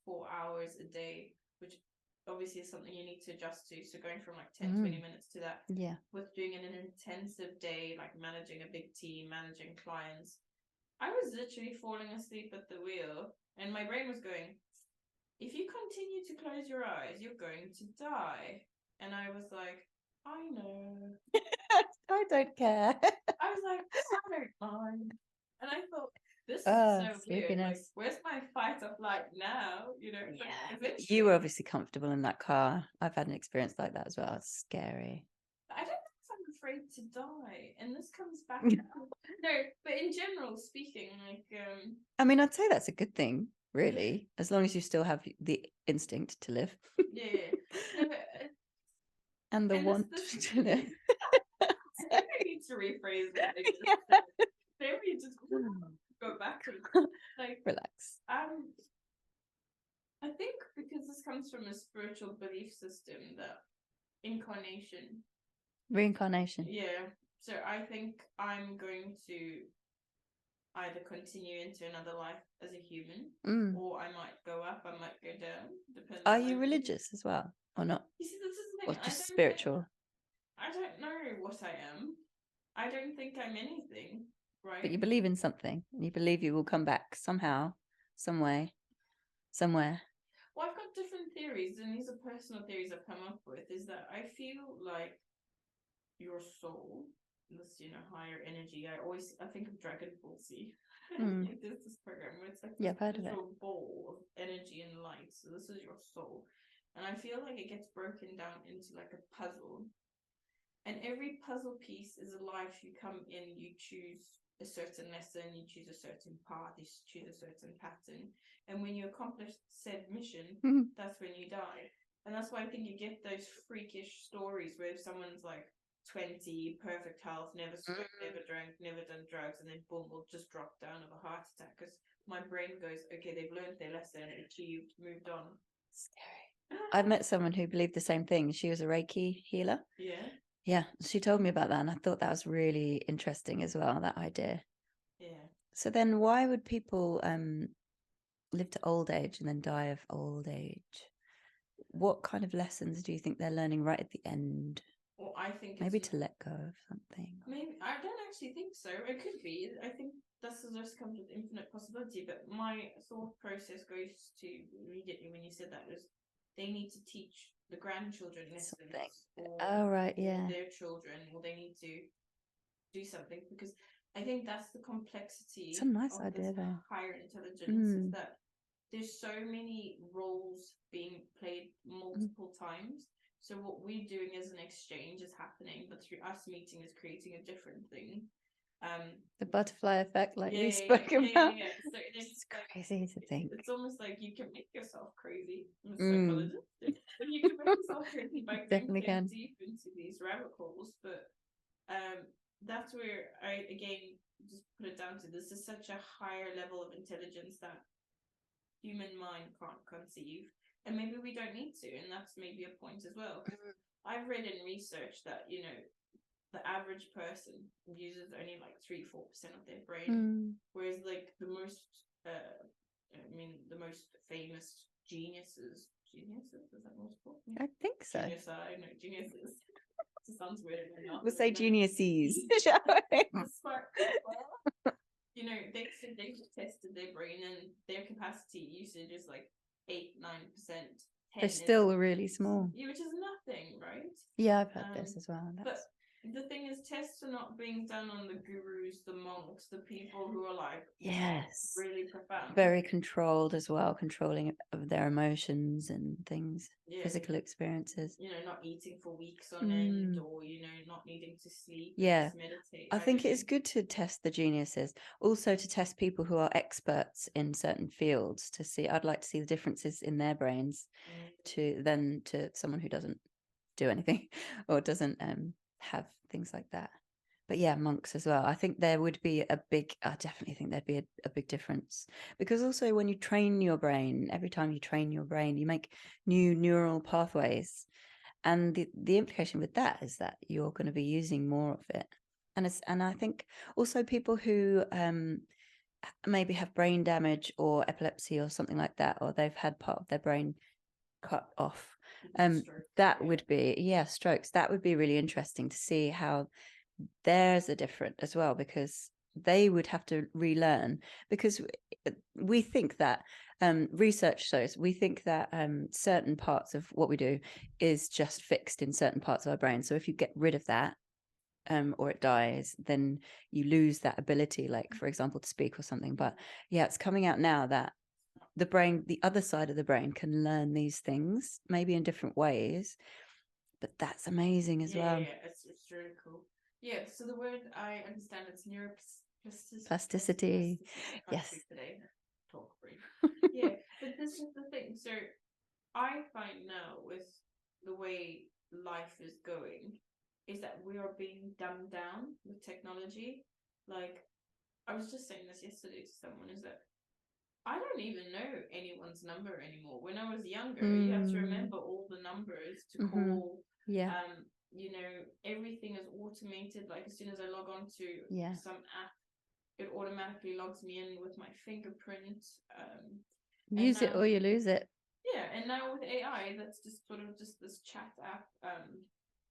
4 hours a day, which obviously is something you need to adjust to. So going from like 10, 20 minutes to that, with doing an intensive day, like managing a big team, managing clients, I was literally falling asleep at the wheel, and my brain was going, if you continue to close your eyes, you're going to die. And I was like, I know. I don't care. I was like, I don't mind. And I thought, this is so weird. Like, where's my fight or flight now? You know, you were obviously comfortable in that car. I've had an experience like that as well. It's scary. I don't know if I'm afraid to die. And this comes back. No, but in general speaking, like I mean, I'd say that's a good thing, really, as long as you still have the instinct to live. Yeah. No, but, and the want to live. I need to rephrase that. Maybe you just go backwards. Like, relax. I think because this comes from a spiritual belief system that reincarnation. Yeah. So I think I'm going to either continue into another life as a human, or I might go up, I might go down. Depends. Are you religious as well, or not? You see, this is the thing. Or just spiritual? I don't know what I am. I don't think I'm anything, right? But you believe in something. You believe you will come back somehow, some way, somewhere. Well, I've got different theories, and these are personal theories I've come up with, is that I feel like your soul, this, higher energy. I think of Dragon Ball Z. There's this program where it's like this little ball of energy and light. So this is your soul. And I feel like it gets broken down into like a puzzle. And every puzzle piece is a life. You come in, you choose a certain lesson, you choose a certain path, you choose a certain pattern. And when you accomplish said mission, that's when you die. And that's why I think you get those freakish stories where someone's like 20, perfect health, never smoked, never drank, never done drugs, and then boom, will just drop down of a heart attack. Because my brain goes, okay, they've learned their lesson, achieved, moved on. Scary. I've met someone who believed the same thing. She was a Reiki healer. Yeah, she told me about that, and I thought that was really interesting as well, that idea. Yeah. So then why would people live to old age and then die of old age? What kind of lessons do you think they're learning right at the end? Well, I think maybe to let go of something. Maybe I don't actually think so. It could be. I think this just comes with infinite possibility. But my thought process goes to immediately when you said that was they need to teach the grandchildren lessons, or their children, or they need to do something, because I think that's the complexity. It's a nice idea, though. Higher intelligence is that there's so many roles being played multiple times. So what we're doing as an exchange is happening, but through us meeting is creating a different thing. The butterfly effect, like we spoke about. So it's crazy to think. It's almost like you can make yourself crazy. I'm a psychologist. But you can make yourself crazy by going deep into these rabbit holes. But that's where I, again, just put it down to, this is such a higher level of intelligence that human mind can't conceive, and maybe we don't need to, and that's maybe a point as well. I've read in research that the average person uses only like 3-4% of their brain, whereas like the most the most famous geniuses, is that what it's called? I think so. Geniuses. It sounds weird. We'll say geniuses. Smart people. They tested their brain, and their capacity usage is like 8-9%. They're still really small. Yeah, which is nothing, right? Yeah, I've heard this as well. But the thing is, tests are not being done on the gurus, the monks, the people who are like really profound, very controlled as well, controlling of their emotions and things, physical experiences. Not eating for weeks on end, or not needing to sleep. Yeah, meditate. I think it's good to test the geniuses, also to test people who are experts in certain fields to see. I'd like to see the differences in their brains to someone who doesn't do anything or doesn't have things like that. But yeah, monks as well. I think there would be I definitely think there'd be a big difference, because also when you train your brain, every time you train your brain, you make new neural pathways, and the implication with that is that you're going to be using more of it, and I think also people who maybe have brain damage or epilepsy or something like that, or they've had part of their brain cut off, that would be strokes. That would be really interesting to see how theirs are different as well, because they would have to relearn, because we think that research shows, we think that certain parts of what we do is just fixed in certain parts of our brain. So if you get rid of that, or it dies, then you lose that ability, like for example, to speak or something. But yeah, it's coming out now that the brain, the other side of the brain, can learn these things maybe in different ways. But that's amazing as well. Yeah, it's really cool. Yeah, so the word I understand, it's Plasticity. Yes. Today. Talk brief. Yeah, but this is the thing. So I find now with the way life is going is that we are being dumbed down with technology. Like, I was just saying this yesterday to someone, is that I don't even know anyone's number anymore. When I was younger, you have to remember all the numbers to call. Yeah. You know, everything is automated. Like as soon as I log on to some app, it automatically logs me in with my fingerprint. Use it or you lose it. Yeah, and now with AI, that's just sort of just this chat app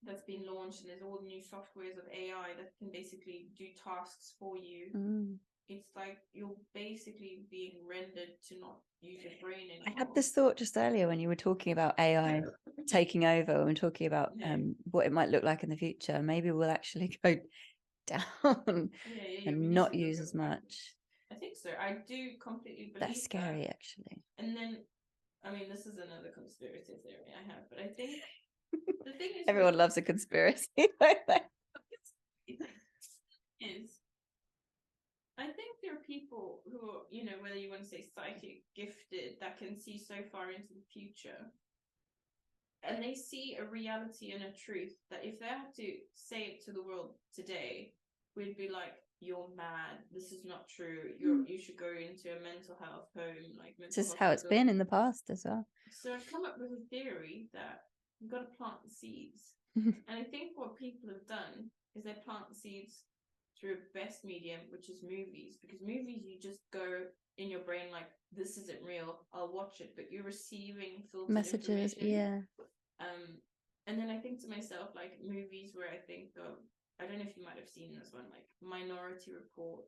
that's been launched, and there's all new softwares of AI that can basically do tasks for you. It's like you're basically being rendered to not use your brain anymore. I had this thought just earlier when you were talking about AI taking over and talking about what it might look like in the future. Maybe we'll actually go down and not use as much. I think so. I do completely believe that's scary, actually. And then, I mean, this is another conspiracy theory I have, but I think the thing is, everyone loves a conspiracy. is I think there are people who are, you know, whether you want to say psychic, gifted, that can see so far into the future, and they see a reality and a truth that if they had to say it to the world today, we'd be like, you're mad, this is not true, you should go into a mental health home, like this is how it's been in the past as well. So I've come up with a theory that you've got to plant the seeds. And I think what people have done is they plant the seeds through best medium, which is movies, because movies, you just go in your brain like, this isn't real, I'll watch it, but you're receiving filtered messages, information. And then I think to myself, like movies where I think of, I don't know if you might have seen this one, like Minority Report,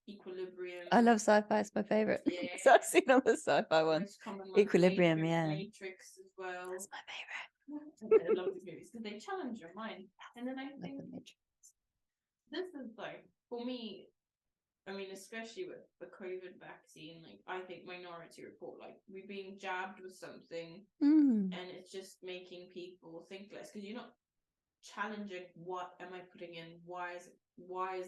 Equilibrium. I love sci-fi, it's my favorite. Yeah. So I've seen all the sci-fi ones. Equilibrium, Matrix as well. That's my favorite. I love these movies because they challenge your mind. And then I think this is like, for me, I mean, especially with the COVID vaccine, like I think Minority Report, like we're being jabbed with something and it's just making people think less, because you're not challenging what am I putting in, why is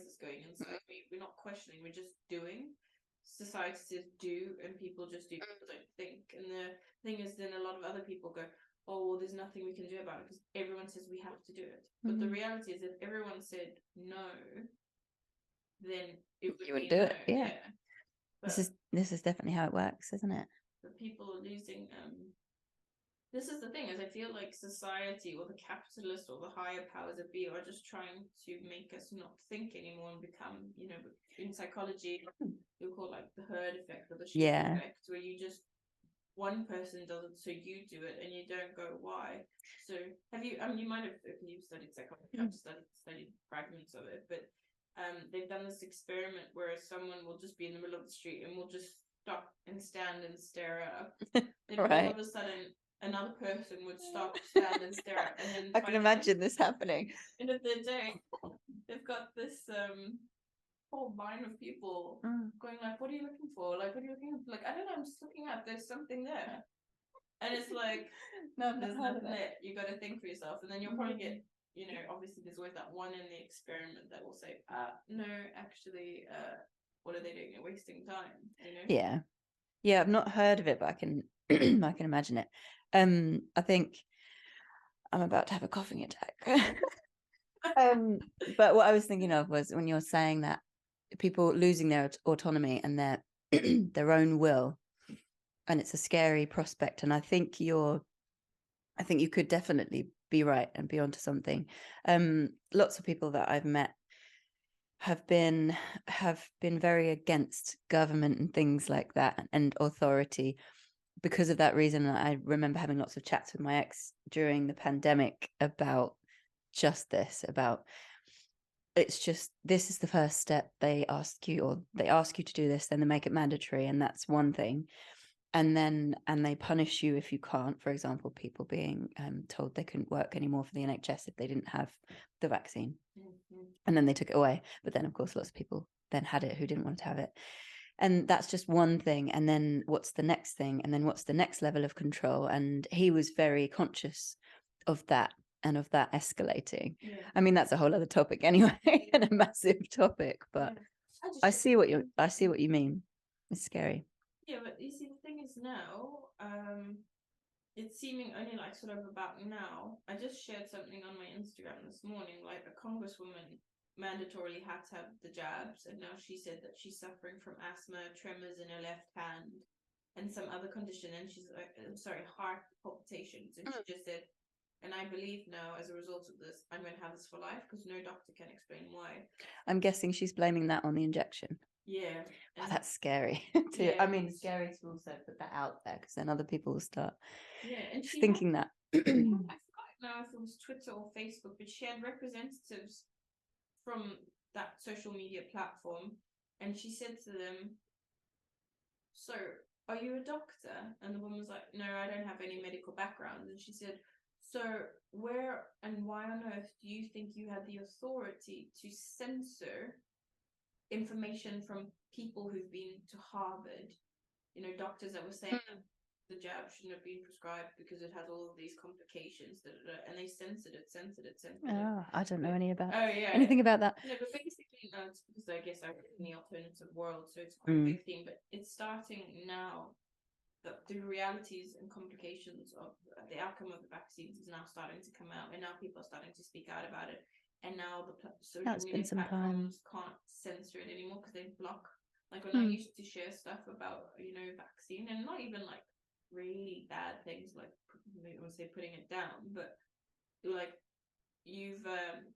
this going inside me. We're not questioning, we're just doing. Society says do, and people just do, people don't think. And the thing is, then a lot of other people go, oh well, there's nothing we can do about it because everyone says we have to do it. But the reality is, if everyone said no, then it would, you would do it. Yeah. But this is definitely how it works, isn't it? But people are losing this is the thing, is I feel like society or the capitalist or the higher powers that be are just trying to make us not think anymore and become, you know, in psychology, you'll call like the herd effect or the sheep effect, where you just, one person does it, so you do it, and you don't go, why? So have you, you might have, if you've studied psychology, I've studied fragments of it, but they've done this experiment where someone will just be in the middle of the street and will just stop and stand and stare up. Then all of a sudden, another person would stop, stand, and stare at, and then I can imagine this happening. End of the day, they've got this whole line of people going like, "What are you looking for? Like, what are you looking for?" Like, I don't know, I'm just looking at. There's something there, and it's like, no, there's nothing there. You got to think for yourself, and then you'll probably get, you know, obviously there's always that one in the experiment that will say, no, actually, what are they doing? They're wasting time. You know? Yeah, I've not heard of it, but I can I can imagine it. I think I'm about to have a coughing attack. But what I was thinking of was when you're saying that people losing their autonomy and their own will, and it's a scary prospect. And I think you could definitely be right and be onto something. Lots of people that I've met have been very against government and things like that and authority because of that reason. I remember having lots of chats with my ex during the pandemic about just this, about it's just, this is the first step. They ask you to do this, then they make it mandatory, and that's one thing. And they punish you if you can't. For example, people being told they couldn't work anymore for the NHS if they didn't have the vaccine. And then they took it away. But then, of course, lots of people then had it who didn't want to have it. And that's just one thing. And then what's the next thing? And then what's the next level of control? And he was very conscious of that and of that escalating. Yeah. I mean, that's a whole other topic anyway, and a massive topic. But yeah. I see what you mean. It's scary. Yeah, but you see, the thing is now, it's seeming only like sort of about now. I just shared something on my Instagram this morning, like a congresswoman mandatorily had to have the jabs, and now she said that she's suffering from asthma, tremors in her left hand, and some other condition, and she's like, heart palpitations, and she just said, and I believe now, as a result of this, I'm going to have this for life because no doctor can explain why. I'm guessing she's blaming that on the injection. Yeah. Oh, that's scary too. Yeah. I mean, scary to also put that out there because then other people will start thinking that. I forgot now if it was Twitter or Facebook, but she had representatives from that social media platform, and she said to them, so are you a doctor? And the woman was like, no, I don't have any medical background. And she said, so where and why on earth do you think you had the authority to censor information from people who've been to Harvard, doctors that were saying that the jab shouldn't have been prescribed because it has all of these complications, and they censored it. Oh, I don't know anything about that. No, but basically, no, it's because I guess I work in the alternative world, so it's quite a big thing. But it's starting now. The realities and complications of the outcome of the vaccines is now starting to come out, and now people are starting to speak out about it. And now the social media platforms can't censor it anymore because they block. Like when I used to share stuff about, vaccine, and not even like really bad things, like I would say putting it down, but like you've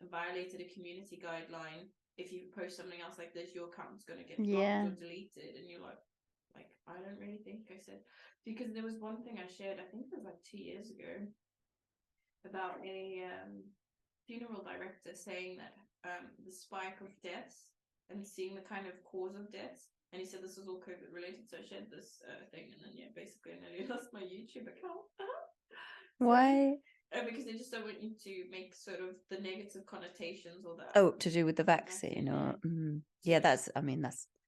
violated a community guideline. If you post something else like this, your account's going to get blocked or deleted, and you're like, I don't really think I said, because there was one thing I shared, I think it was like 2 years ago, about a funeral director saying that the spike of deaths and seeing the kind of cause of deaths, and he said this was all COVID related, so I shared this thing, and then basically I nearly lost my YouTube account. Why? Because they just don't want you to make sort of the negative connotations or that. Oh, to do with the vaccine, or that's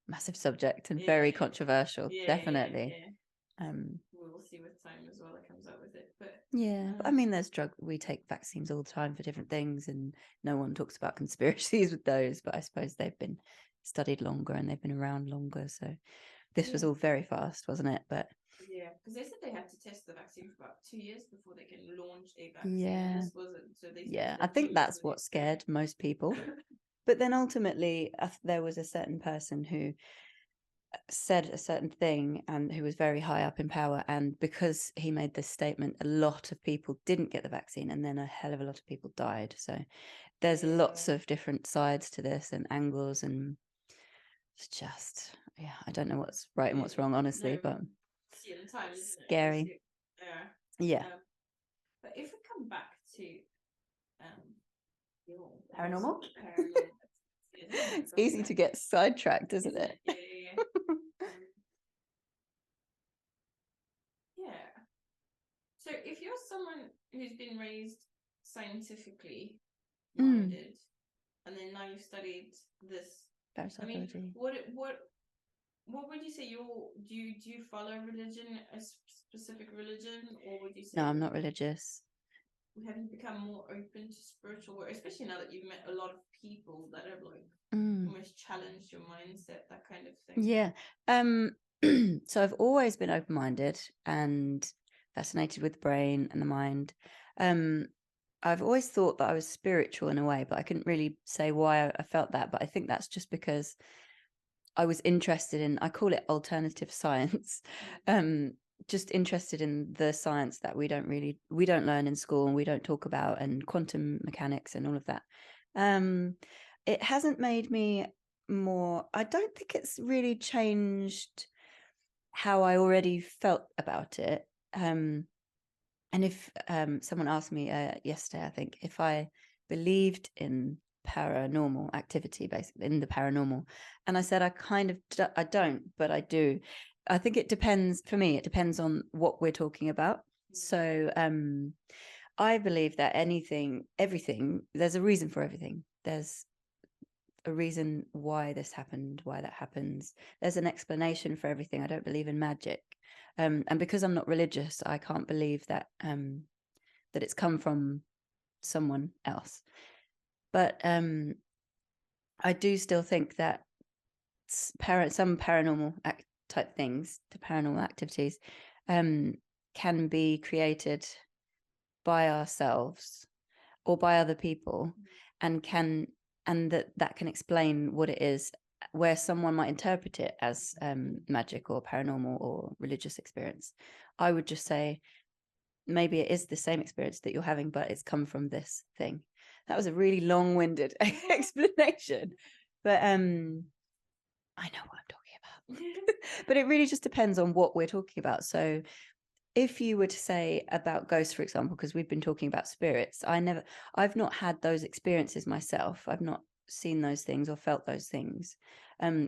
massive subject and very controversial. Definitely. We will see with time as well that comes out with it, but but I mean, we take vaccines all the time for different things, and no one talks about conspiracies with those, but I suppose they've been studied longer and they've been around longer, so this was all very fast, wasn't it? But because they said they had to test the vaccine for about 2 years before they can launch a vaccine. And this wasn't, so they I think that's what scared most people. But then ultimately there was a certain person who said a certain thing and who was very high up in power, and because he made this statement, a lot of people didn't get the vaccine, and then a hell of a lot of people died. So there's lots of different sides to this and angles, and it's just I don't know what's right and what's wrong, honestly, but scary. But if we come back to paranormal, it's easy to get sidetracked, isn't it? So if you're someone who's been raised scientifically minded, and then now you've studied this Paranormal-Psychology, I mean, what would you say do you follow religion, a specific religion, or would you say? No, I'm not religious. Have you become more open to spiritual work, especially now that you've met a lot of people that have like almost challenged your mindset, that kind of thing? Yeah. So I've always been open-minded and fascinated with the brain and the mind. I've always thought that I was spiritual in a way, but I couldn't really say why I felt that. But I think that's just because I was interested in, I call it alternative science, just interested in the science that we don't learn in school and we don't talk about, and quantum mechanics and all of that. it hasn't made me more, I don't think it's really changed how I already felt about it. And if someone asked me yesterday, I think, if I believed in paranormal activity, basically in the paranormal, and I said I don't, but I do. I think it depends, for me, it depends on what we're talking about. So I believe that everything, there's a reason for everything. There's a reason why this happened, why that happens. There's an explanation for everything. I don't believe in magic. And because I'm not religious, I can't believe that that it's come from someone else. But I do still think that some paranormal type things, the paranormal activities, can be created by ourselves or by other people, and that can explain what it is, where someone might interpret it as magic or paranormal or religious experience. I would just say maybe it is the same experience that you're having, but it's come from this thing. That was a really long-winded explanation, but I know what I'm talking about. But it really just depends on what we're talking about. So if you were to say about ghosts, for example, because we've been talking about spirits, I've not had those experiences myself. I've not seen those things or felt those things.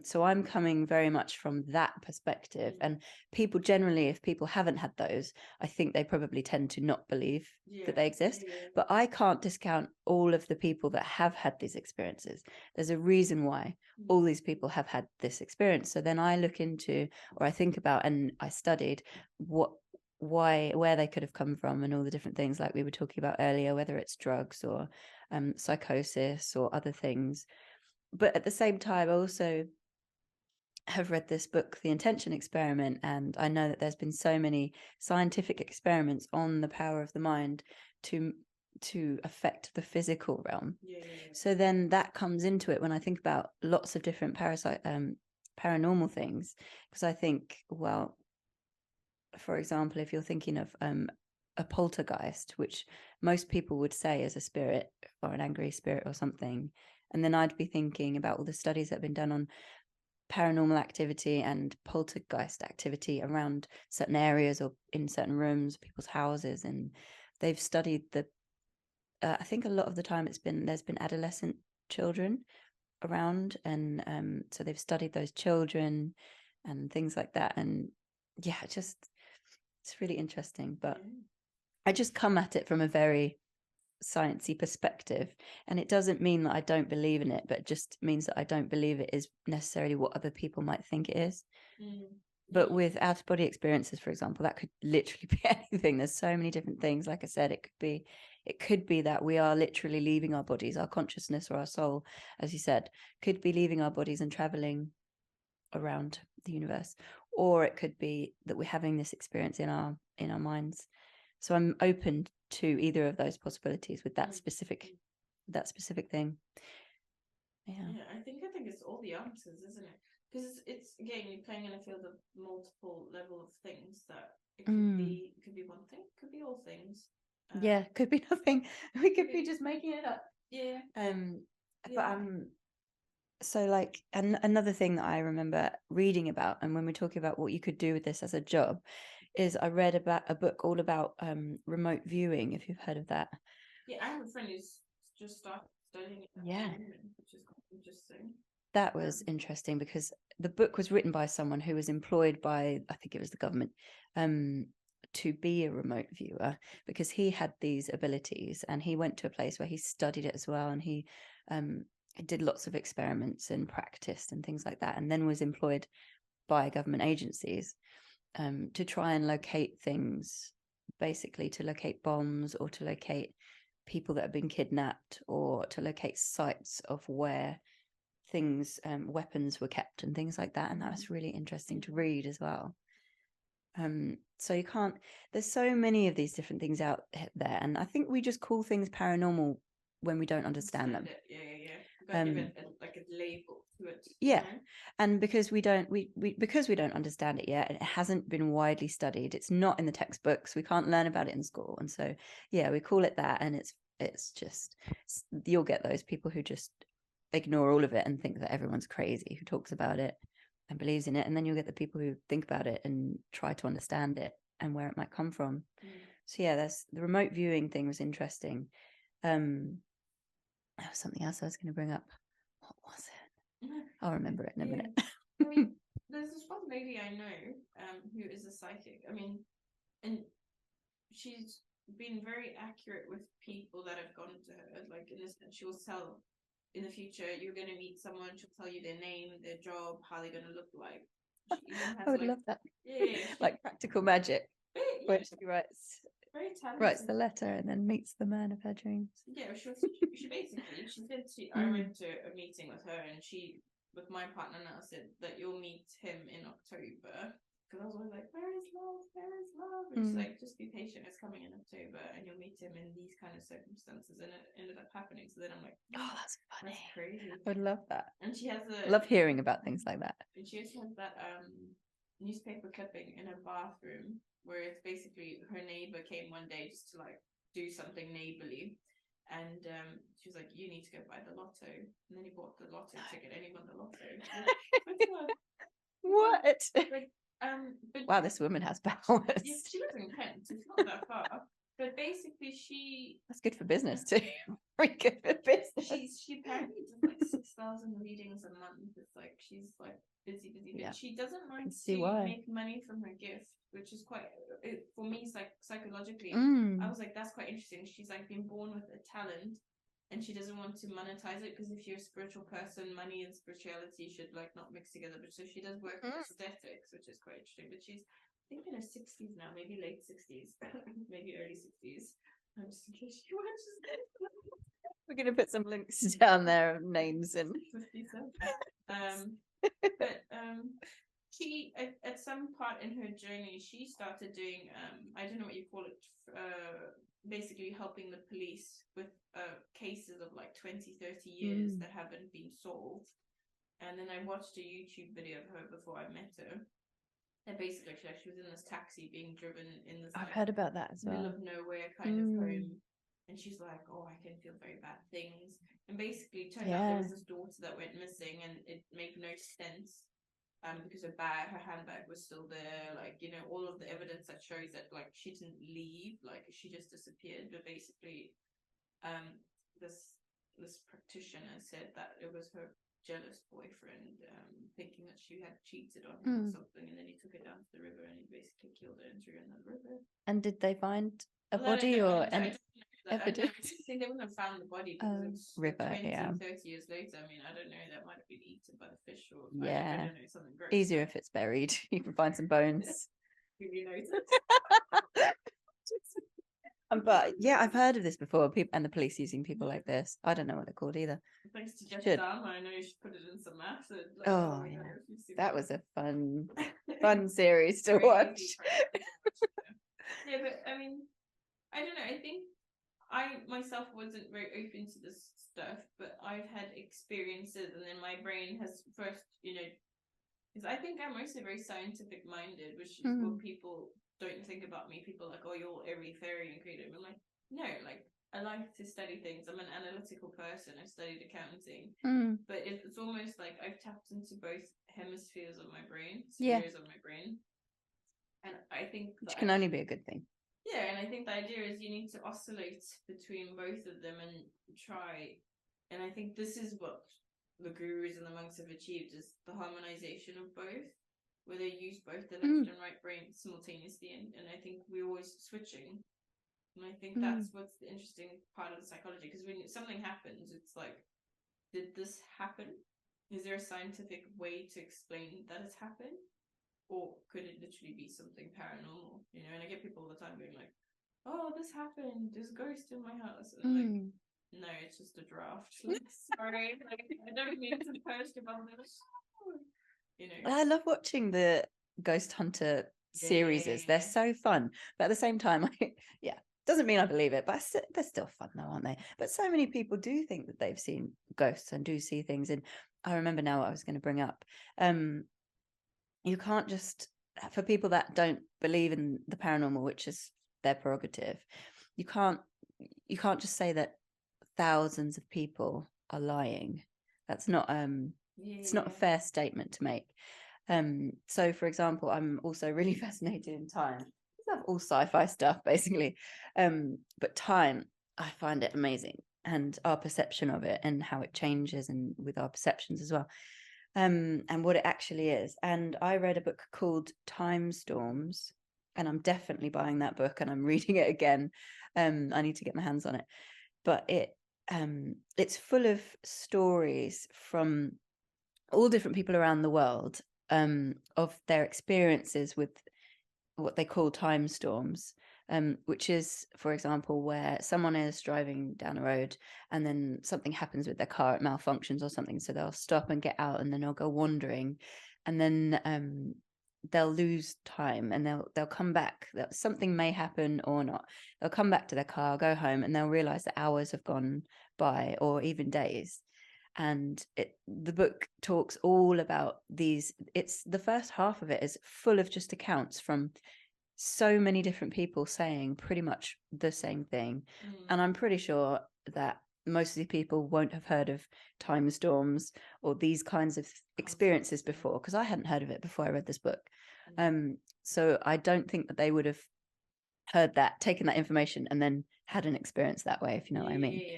So I'm coming very much from that perspective. And people generally, if people haven't had those, I think they probably tend to not believe that they exist. But I can't discount all of the people that have had these experiences. There's a reason why all these people have had this experience. So then I look into, or I think about, and I studied where they could have come from, and all the different things like we were talking about earlier, whether it's drugs or psychosis or other things. But at the same time, I also have read this book, The Intention Experiment, and I know that there's been so many scientific experiments on the power of the mind to affect the physical realm. So then that comes into it when I think about lots of different paranormal things, because I think, well, for example, if you're thinking of a poltergeist, which most people would say is a spirit or an angry spirit or something, and then I'd be thinking about all the studies that have been done on paranormal activity and poltergeist activity around certain areas or in certain rooms, people's houses, and they've studied I think a lot of the time there's been adolescent children around, and so they've studied those children and things like that. And yeah, it's really interesting. But I just come at it from a very sciencey perspective, and it doesn't mean that I don't believe in it, but it just means that I don't believe it is necessarily what other people might think it is. But with out-of-body experiences, for example, that could literally be anything. There's so many different things. Like I said, it could be that we are literally leaving our bodies, our consciousness or our soul, as you said, could be leaving our bodies and traveling around the universe, or it could be that we're having this experience in our minds. So I'm open to either of those possibilities with that specific thing. Yeah, I think it's all the answers, isn't it? Because it's again, you're playing in a field of multiple level of things that it could be one thing, could be all things. Yeah, could be nothing. We could be just making it up. Yeah. But so like, and another thing that I remember reading about, and when we're talking about what you could do with this as a job, is I read about a book all about remote viewing, if you've heard of that. Yeah, I have a friend who's just started studying it. Yeah, which is quite interesting. That was interesting because the book was written by someone who was employed by, I think it was the government, to be a remote viewer, because he had these abilities, and he went to a place where he studied it as well, and he did lots of experiments and practiced and things like that, and then was employed by government agencies to try and locate things, basically to locate bombs or to locate people that have been kidnapped, or to locate sites of where things, weapons were kept and things like that. And that was really interesting to read as well. So you can't, there's so many of these different things out there, and I think we just call things paranormal when we don't understand them. Give it like a label to it. Yeah, and because we don't understand it yet, and it hasn't been widely studied, it's not in the textbooks, we can't learn about it in school, and so yeah, we call it that. And it's just, you'll get those people who just ignore all of it and think that everyone's crazy who talks about it and believes in it. And then you'll get the people who think about it and try to understand it and where it might come from. So yeah, that's the remote viewing thing was interesting. There was something else I was going to bring up. What was it? I'll remember it in a minute. I mean, there's this one lady I know who is a psychic. I mean, and she's been very accurate with people that have gone to her. Like, in this sense, she will tell in the future you're going to meet someone. She'll tell you their name, their job, how they're going to look like. She even has, I would love that. Yeah, like practical magic. Where she very talented. Writes the letter and then meets the man of her dreams. Yeah, she basically, she said I went to a meeting with her, and she, with my partner now, said that you'll meet him in October. Because I was always like, where is love? Where is love? And she's like, just be patient, it's coming in October, and you'll meet him in these kind of circumstances. And it ended up happening. So then I'm like, oh, that's funny. That's crazy. I would love that. And she has love hearing about things like that. And she also has that newspaper clipping in her bathroom where it's basically her neighbor came one day just to like do something neighborly. And she was like, you need to go buy the lotto. And then he bought the lotto ticket and he won the lotto. What? But wow, this woman has powers. Yeah, she lives in Kent, so it's not that far. But basically, that's good for business too. Very good for business. She apparently does like 6,000 readings a month. It's like she's like busy. But she doesn't mind to make money from her gift, which is quite for me. Psychologically, I was like, that's quite interesting. She's like been born with a talent, and she doesn't want to monetize it because if you're a spiritual person, money and spirituality should like not mix together. But so she does work with aesthetics, which is quite interesting. But she's, I think, in her 60s now, maybe late 60s, maybe early 60s. Just in case she watches this. We're going to put some links down there of names and. She at some part in her journey, she started doing I don't know what you call it, basically helping the police with cases of like 20-30 years that haven't been solved. And then I watched a YouTube video of her before I met her. And basically, she was in this taxi being driven in this. I've heard about that as well. Middle of nowhere kind of home, and she's like, "Oh, I can feel very bad things." And basically, it turned out there was this daughter that went missing, and it made no sense. Because her handbag was still there, like, you know, all of the evidence that shows that like she didn't leave, like she just disappeared. But basically, this practitioner said that it was her jealous boyfriend, thinking that she had cheated on him or something, and then he took her down to the river and he basically killed her and threw her in the river. And did they find a body or any evidence? They wouldn't have found the body because it's river, 20, 30 years later. I mean, I don't know, that might have been eaten by the fish or I don't know, something gross. Easier if it's buried. You can find some bones. You know. But yeah, I've heard of this before. People and the police using people like this. I don't know what they're called either. Thanks to Jeff Dahmer, I know you should put it in some acid. Like, that was a fun series to watch. Yeah, but I mean, I don't know. I think I myself wasn't very open to this stuff, but I've had experiences, and then my brain has first, you know, because I think I'm mostly very scientific minded, which is what people don't think about me. People are like, oh, you're airy fairy and creative. I'm like, no, like I like to study things. I'm an analytical person. I've studied accounting, but it's almost like I've tapped into both hemispheres of my brain, spheres of my brain, and I think which can only be a good thing. Yeah, and I think the idea is you need to oscillate between both of them and try. And I think this is what the gurus and the monks have achieved, is the harmonization of both, where they use both the left and right brain simultaneously. And I think we're always switching. And I think that's what's the interesting part of the psychology, because when something happens, it's like, did this happen? Is there a scientific way to explain that it's happened? Or could it literally be something paranormal? You know, and I get people all the time going like, oh, this happened, there's a ghost in my house. And I'm like, no, it's just a draft. Like, sorry, like, I don't mean to post about this. You know, I love watching the ghost hunter series. They're so fun, but at the same time, doesn't mean I believe it, but they're still fun though, aren't they? But so many people do think that they've seen ghosts and do see things. And I remember now what I was going to bring up. You can't just, for people that don't believe in the paranormal, which is their prerogative, you can't just say that thousands of people are lying. That's not it's not a fair statement to make. So for example, I'm also really fascinated in time. I love all sci-fi stuff basically, but time, I find it amazing, and our perception of it and how it changes, and with our perceptions as well, and what it actually is. And I read a book called Time Storms, and I'm definitely buying that book and I'm reading it again. I need to get my hands on it, but it's full of stories from all different people around the world, of their experiences with what they call time storms, which is, for example, where someone is driving down a road and then something happens with their car, it malfunctions or something, so they'll stop and get out, and then they'll go wandering, and then they'll lose time, and they'll come back. Something may happen or not. They'll come back to their car, go home, and they'll realize that hours have gone by, or even days. And the book talks all about these. It's the first half of it is full of just accounts from so many different people saying pretty much the same thing. And I'm pretty sure that most of the people won't have heard of time storms or these kinds of experiences before, because I hadn't heard of it before I read this book. So I don't think that they would have heard that, taken that information, and then had an experience that way, if you know what I mean.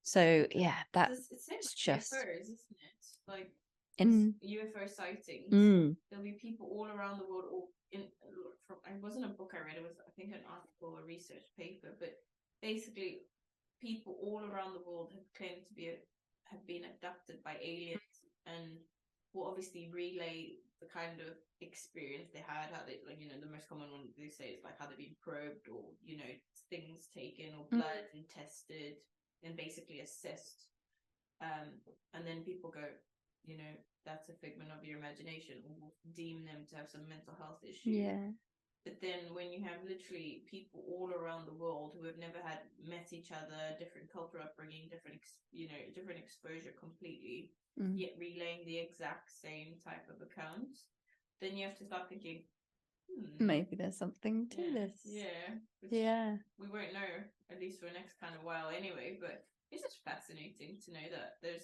So yeah, that's it's just UFOs, isn't it? Like in UFO sightings. There'll be people all around the world, or it wasn't a book I read, it was, I think, an article or research paper, but basically people all around the world have claimed to have been abducted by aliens, and will obviously relay the kind of experience they had, how they, like, the most common one they say is like how they've been probed, or things taken, or blood and tested and basically assessed, and then people go, that's a figment of your imagination, or deem them to have some mental health issue. Yeah. But then when you have literally people all around the world who have never met each other, different cultural upbringing, different exposure completely, yet relaying the exact same type of accounts, then you have to start thinking, maybe there's something to this. Yeah. We won't know, at least for the next kind of while anyway, but it's just fascinating to know that there's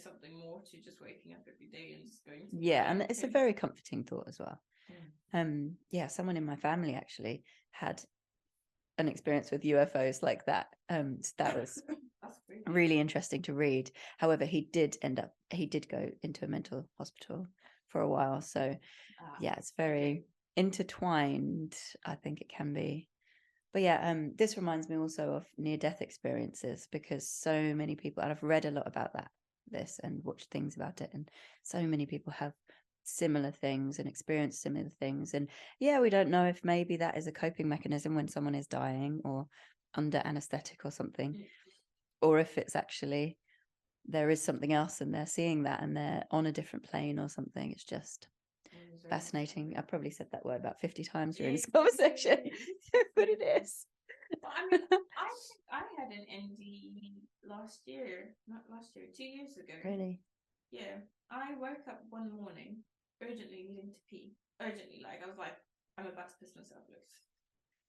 something more to just waking up every day and just going to and it's a very comforting thought as well. Someone in my family actually had an experience with UFOs like that. So that was really interesting to read. However, he did go into a mental hospital for a while, so it's very intertwined, I think it can be. But this reminds me also of near-death experiences, because so many people, and I've read a lot about this and watched things about it, and so many people have similar things and experienced similar things. And we don't know if maybe that is a coping mechanism when someone is dying or under anesthetic or something, or if it's actually there is something else and they're seeing that and they're on a different plane or something. It's just fascinating. I probably said that word about 50 times during this conversation, but it is. I mean, I think I had an ND last year, not last year, 2 years ago. Really? Yeah. I woke up one morning urgently needing to pee. Urgently, like I was like, I'm about to piss myself, looks.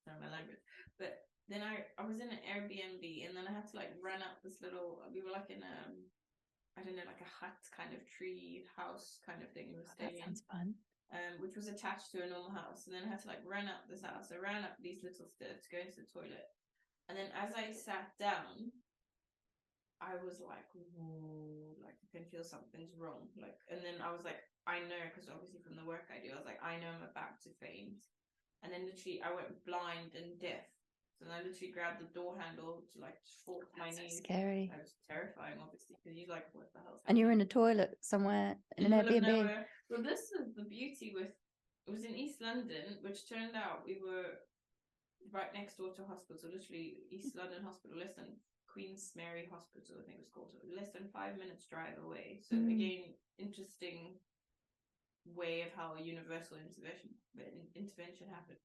Sorry, my language. But then I was in an Airbnb, and then I had to like run up this little, we were like in I don't know, like a hut kind of tree house kind of thing. That sounds fun. Which was attached to a normal house. And then I had to like run up this house. I ran up these little stairs to go into the toilet. And then as I sat down, I was like, whoa, like I can feel something's wrong. Like, and then I was like, I know, because obviously from the work I do, I was like, I know I'm about to faint. And then literally I went blind and deaf. So then I literally grabbed the door handle to like fall to my knees. Scary. It was terrifying, obviously, because you're like, what the hell's happening? And you were in a toilet somewhere in an Airbnb. Well, this is the beauty with, it was in East London, which turned out we were right next door to a hospital, literally East London Hospital, less than Queen's Mary Hospital, I think it was called, less than 5 minutes drive away. So again, interesting way of how a universal intervention happened.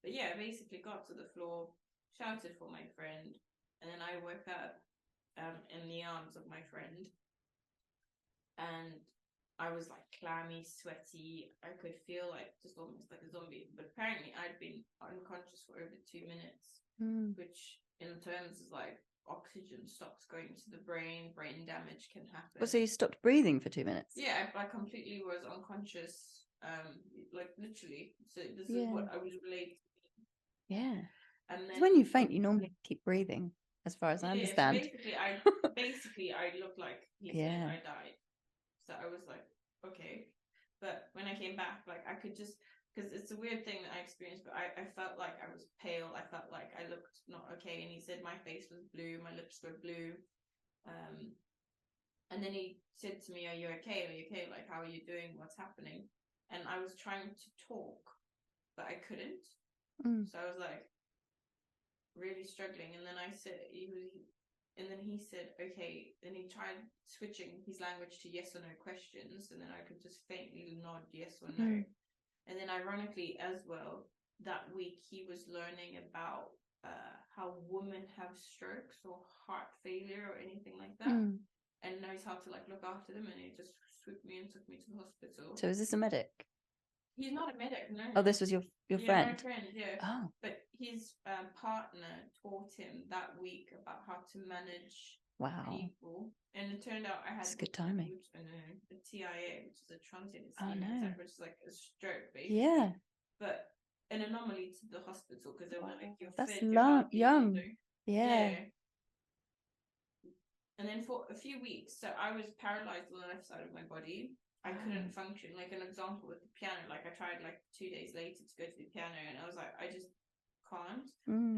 But I basically got to the floor, shouted for my friend, and then I woke up in the arms of my friend, and I was like clammy, sweaty. I could feel like just almost like a zombie. But apparently I'd been unconscious for over 2 minutes, which in terms is like oxygen stops going to the brain damage can happen. Well, so you stopped breathing for 2 minutes? Yeah, I completely was unconscious, like literally. So this is what I was related to. Yeah. And then When you faint, you normally keep breathing, as far as I understand. So basically I looked like he said I died. So I was like, okay. But when I came back, like I could just, because it's a weird thing that I experienced, but I felt like I was pale. I felt like I looked not okay. And he said my face was blue, my lips were blue. And then he said to me, are you okay? Are you okay? Like, how are you doing? What's happening? And I was trying to talk, but I couldn't. So I was like really struggling. And then I said, and then he said, okay. Then he tried switching his language to yes or no questions. And then I could just faintly nod yes or no. And then ironically as well, that week he was learning about how women have strokes or heart failure or anything like that. And knows how to like look after them, and he just swooped me and took me to the hospital. So is this a medic? He's not a medic, no. Oh, this was your friend? My friend, yeah. Oh. But his partner taught him that week about how to manage people. And it turned out I had good timing. A TIA, which is a transient ischemic attack, which is like a stroke, basically. Yeah. But an anomaly to the hospital, because they were like, you're That's fit, you're healthy, young. Yeah. And then for a few weeks, so I was paralyzed on the left side of my body. I couldn't function. Like an example with the piano, like I tried like 2 days later to go to the piano, and I was like, I just can't.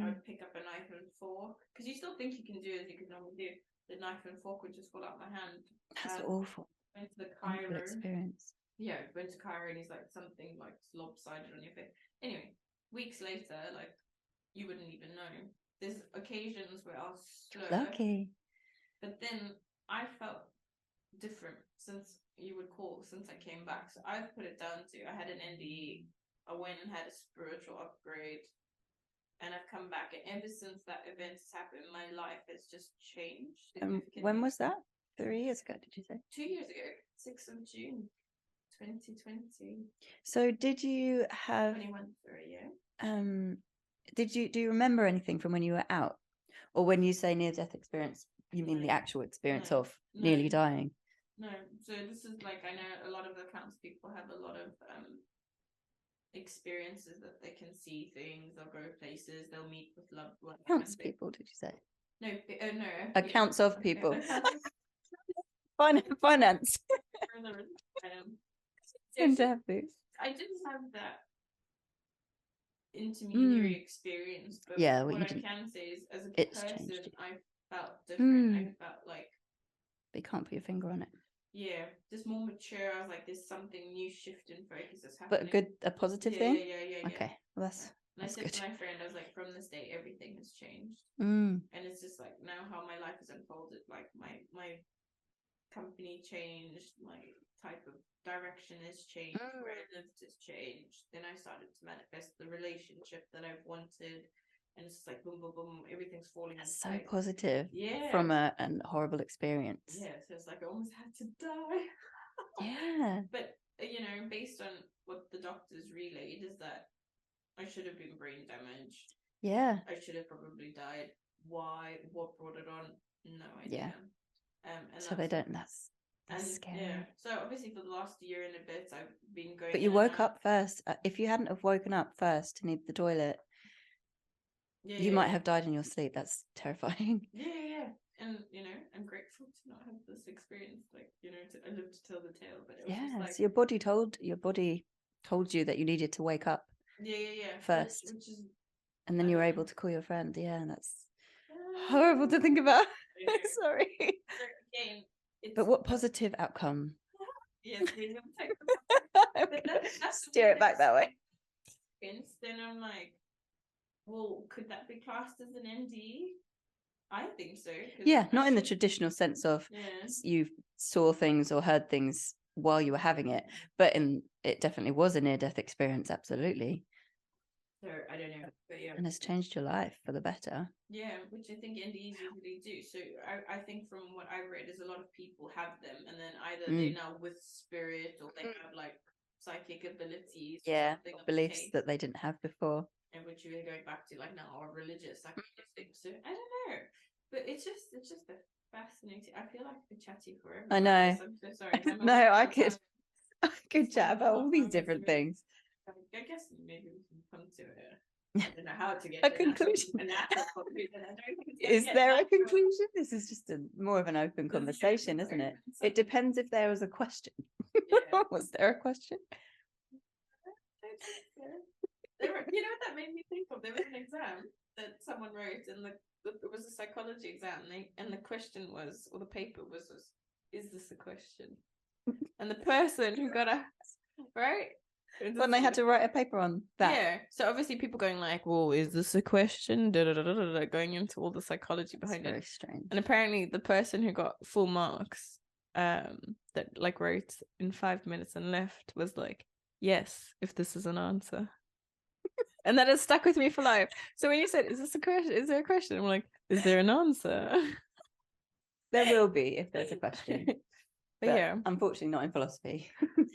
I would pick up a knife and fork, because you still think you can do as you could normally do. The knife and fork would just fall out my hand. That's awful. Went to the chiro. Awful experience. Yeah, went to chiro, and he's like, something like lopsided on your face. Anyway, weeks later, like you wouldn't even know. There's occasions where I'll slur. Lucky. But then I felt different since I came back. So I've put it down to, I had an NDE. I went and had a spiritual upgrade, and I've come back. And ever since that event has happened, my life has just changed. When was that? 3 years ago, did you say? 2 years ago, 6th of June, 2020. So did you have 21 for a year. Do you remember anything from when you were out? Or when you say near-death experience, you mean the actual experience of nearly dying? No. So this is like, I know a lot of accounts people have a lot of experiences that they can see things, they'll go places, they'll meet with loved ones. Accounts people, did you say? No, no. Accounts of people. Finance. I didn't have that intermediary experience, but what I can say is, as a person, I felt different. I felt like, but you can't put your finger on it. Yeah, just more mature. I was like, there's something new shift in focus that's happening. But a positive thing? Yeah. Okay, well that's And I said good to my friend, I was like, from this day, everything has changed. And it's just like, now how my life has unfolded, like my company changed, my type of direction has changed, where I lived has changed. Then I started to manifest the relationship that I've wanted. And it's like boom, boom, boom, everything's falling into place. So positive. Yeah. From a horrible experience. Yeah, so it's like I almost had to die. Yeah. But, based on what the doctors relayed, is that I should have been brain damaged. Yeah. I should have probably died. Why? What brought it on? No idea. And so they don't, that's scary. Yeah. So obviously for the last year and a bit, I've been going. But you woke up first. If you hadn't have woken up first to need the toilet, you might have died in your sleep. That's terrifying. Yeah. And I'm grateful to not have this experience. Like, I lived to tell the tale. But it was just like, so your body told you that you needed to wake up. Yeah. First, which is, and then you were able to call your friend. Yeah, and that's horrible to think about. Sorry. Again, but what positive outcome? Yes, steer it back that way. Then I'm like, well, could that be classed as an ND? I think so. Yeah, not in the traditional sense of you saw things or heard things while you were having it, but it definitely was a near-death experience, absolutely. So I don't know, but yeah. And it's changed your life for the better. Yeah, which I think NDs usually do. So I think from what I've read is a lot of people have them, and then either they're now with spirit or they have like psychic abilities. Yeah, beliefs that they didn't have before. And which we're going back to like now are religious, like things. So I don't know. But it's just a fascinating. I feel like I could chat to you forever. I know. I'm so sorry. No, I could chat about all these different things. I guess maybe we can come to I don't know how to get A conclusion. An actual conclusion. I don't think Is there a conclusion? This is just more of an open conversation, isn't it? It depends if there was a question. Yeah. Was there a question? You know what that made me think of? There was an exam that someone wrote, and it was a psychology exam, and the question was, or the paper was, is this a question? And the person who got right? When they had to write a paper on that. Yeah. So obviously people going like, well, is this a question? Going into all the psychology behind it. Very strange. And apparently the person who got full marks, that like wrote in 5 minutes and left was like, yes, if this is an answer. And that has stuck with me for life. So when you said, is this a question? Is there a question? I'm like, is there an answer? There will be if there's a question. But yeah, unfortunately not in philosophy.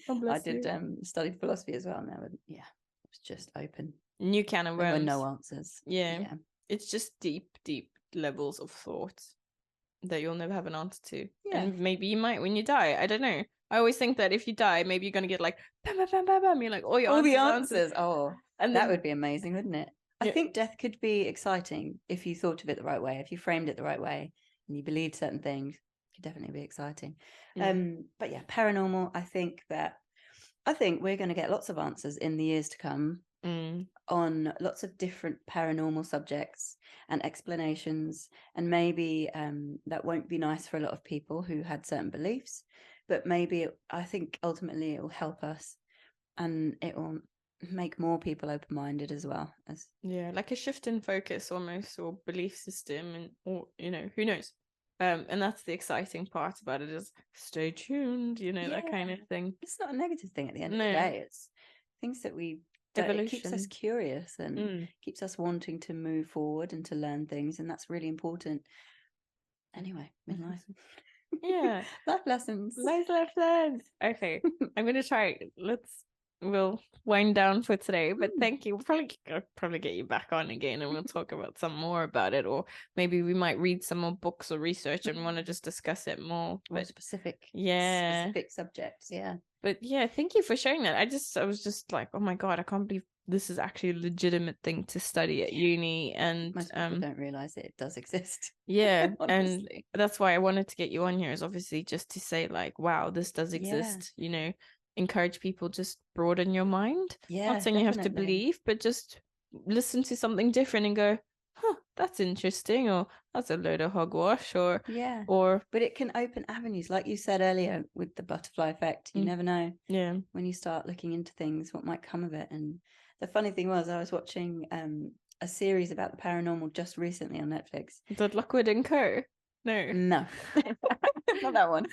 oh, I did study philosophy as well, and it was just open. New can of worms. There were no answers. Yeah. It's just deep levels of thought that you'll never have an answer to. Yeah. And maybe you might when you die. I don't know. I always think that if you die, maybe you're gonna get like bam, bam, bam, bam, bam. You're like, all the answers. Oh, and that would be amazing, wouldn't it? I think death could be exciting if you thought of it the right way, if you framed it the right way, and you believed certain things. It could definitely be exciting. But yeah, paranormal. I think we're going to get lots of answers in the years to come on lots of different paranormal subjects and explanations, and maybe that won't be nice for a lot of people who had certain beliefs, but maybe I think ultimately it will help us, and it will make more people open-minded as well, as like a shift in focus almost, or belief system, and or who knows. And that's the exciting part about it, is stay tuned, that kind of thing. It's not a negative thing at the end of the day. It's things that it keeps us curious and keeps us wanting to move forward and to learn things, and that's really important. Anyway, in life. Yeah. Life lessons. Okay. I'm gonna try. We'll wind down for today, but thank you. I'll probably get you back on again, and we'll talk about some more about it, or maybe we might read some more books or research and want to just discuss it more. But specific subjects. Yeah. But yeah, thank you for sharing that. I was just like, oh my God, I can't believe this is actually a legitimate thing to study at uni, and most people don't realize it does exist. Yeah. And that's why I wanted to get you on here, is obviously just to say like, wow, this does exist, encourage people, just broaden your mind. Not saying you have to believe, but just listen to something different and go, huh, that's interesting, or that's a load of hogwash, or but it can open avenues, like you said earlier with the butterfly effect. You never know when you start looking into things what might come of it. And the funny thing was, I was watching a series about the paranormal just recently on Netflix. The Lockwood and Co. No not that one.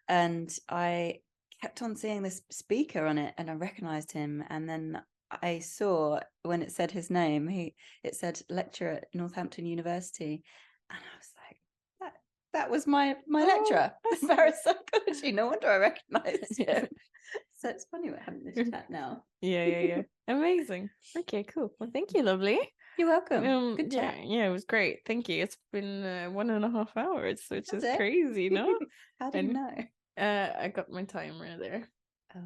And I kept on seeing this speaker on it, and I recognized him, and then I saw when it said his name, it said lecturer at Northampton University, and I was like, that was my lecturer, Paranormal-Psychology. No wonder I recognized him. So it's funny we're having this chat now. Yeah. Amazing. Okay, cool. Well, thank you, lovely. You're welcome. Good chat. Yeah, it was great. Thank you. It's been 1.5 hours, which is crazy, no? How do you know? I got my timer there.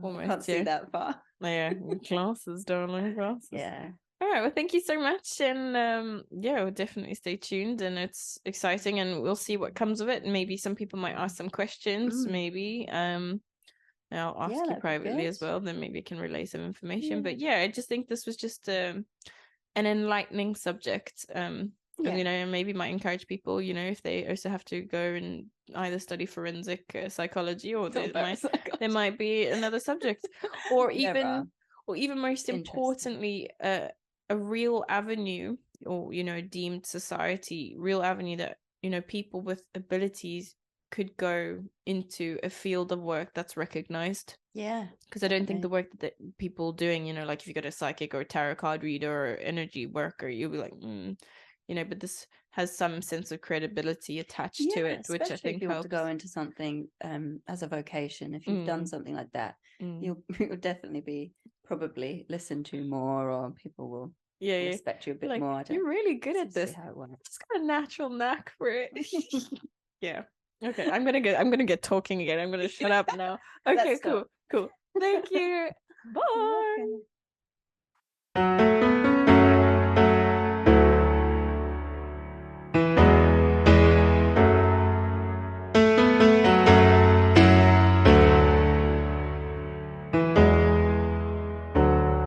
Almost, I can't see that far. Yeah, glasses, darling, glasses. Yeah. All right, well, thank you so much, and we'll definitely stay tuned, and it's exciting, and we'll see what comes of it. And maybe some people might ask some questions, maybe. I'll ask you privately as well, then maybe I can relay some information. But I just think this was just an enlightening subject. And maybe might encourage people, if they also have to go and either study forensic psychology, or there might be another subject, or even most importantly, a real avenue, or deemed society real avenue that people with abilities could go into a field of work that's recognized. Because I don't think the work that people doing, like if you got a psychic or a tarot card reader or energy worker, you'll be like, but this has some sense of credibility attached to it, which I think helps to go into something as a vocation. If you've done something like that, you'll definitely be probably listened to more, or people will Yeah, yeah. respect you a bit Like, more. I don't you're really good at see this. how it works. Just got a natural knack for it. Yeah. Okay, I'm gonna get talking again. I'm gonna shut up now. Okay, Let's cool, stop. cool. Thank you. You're Bye. welcome.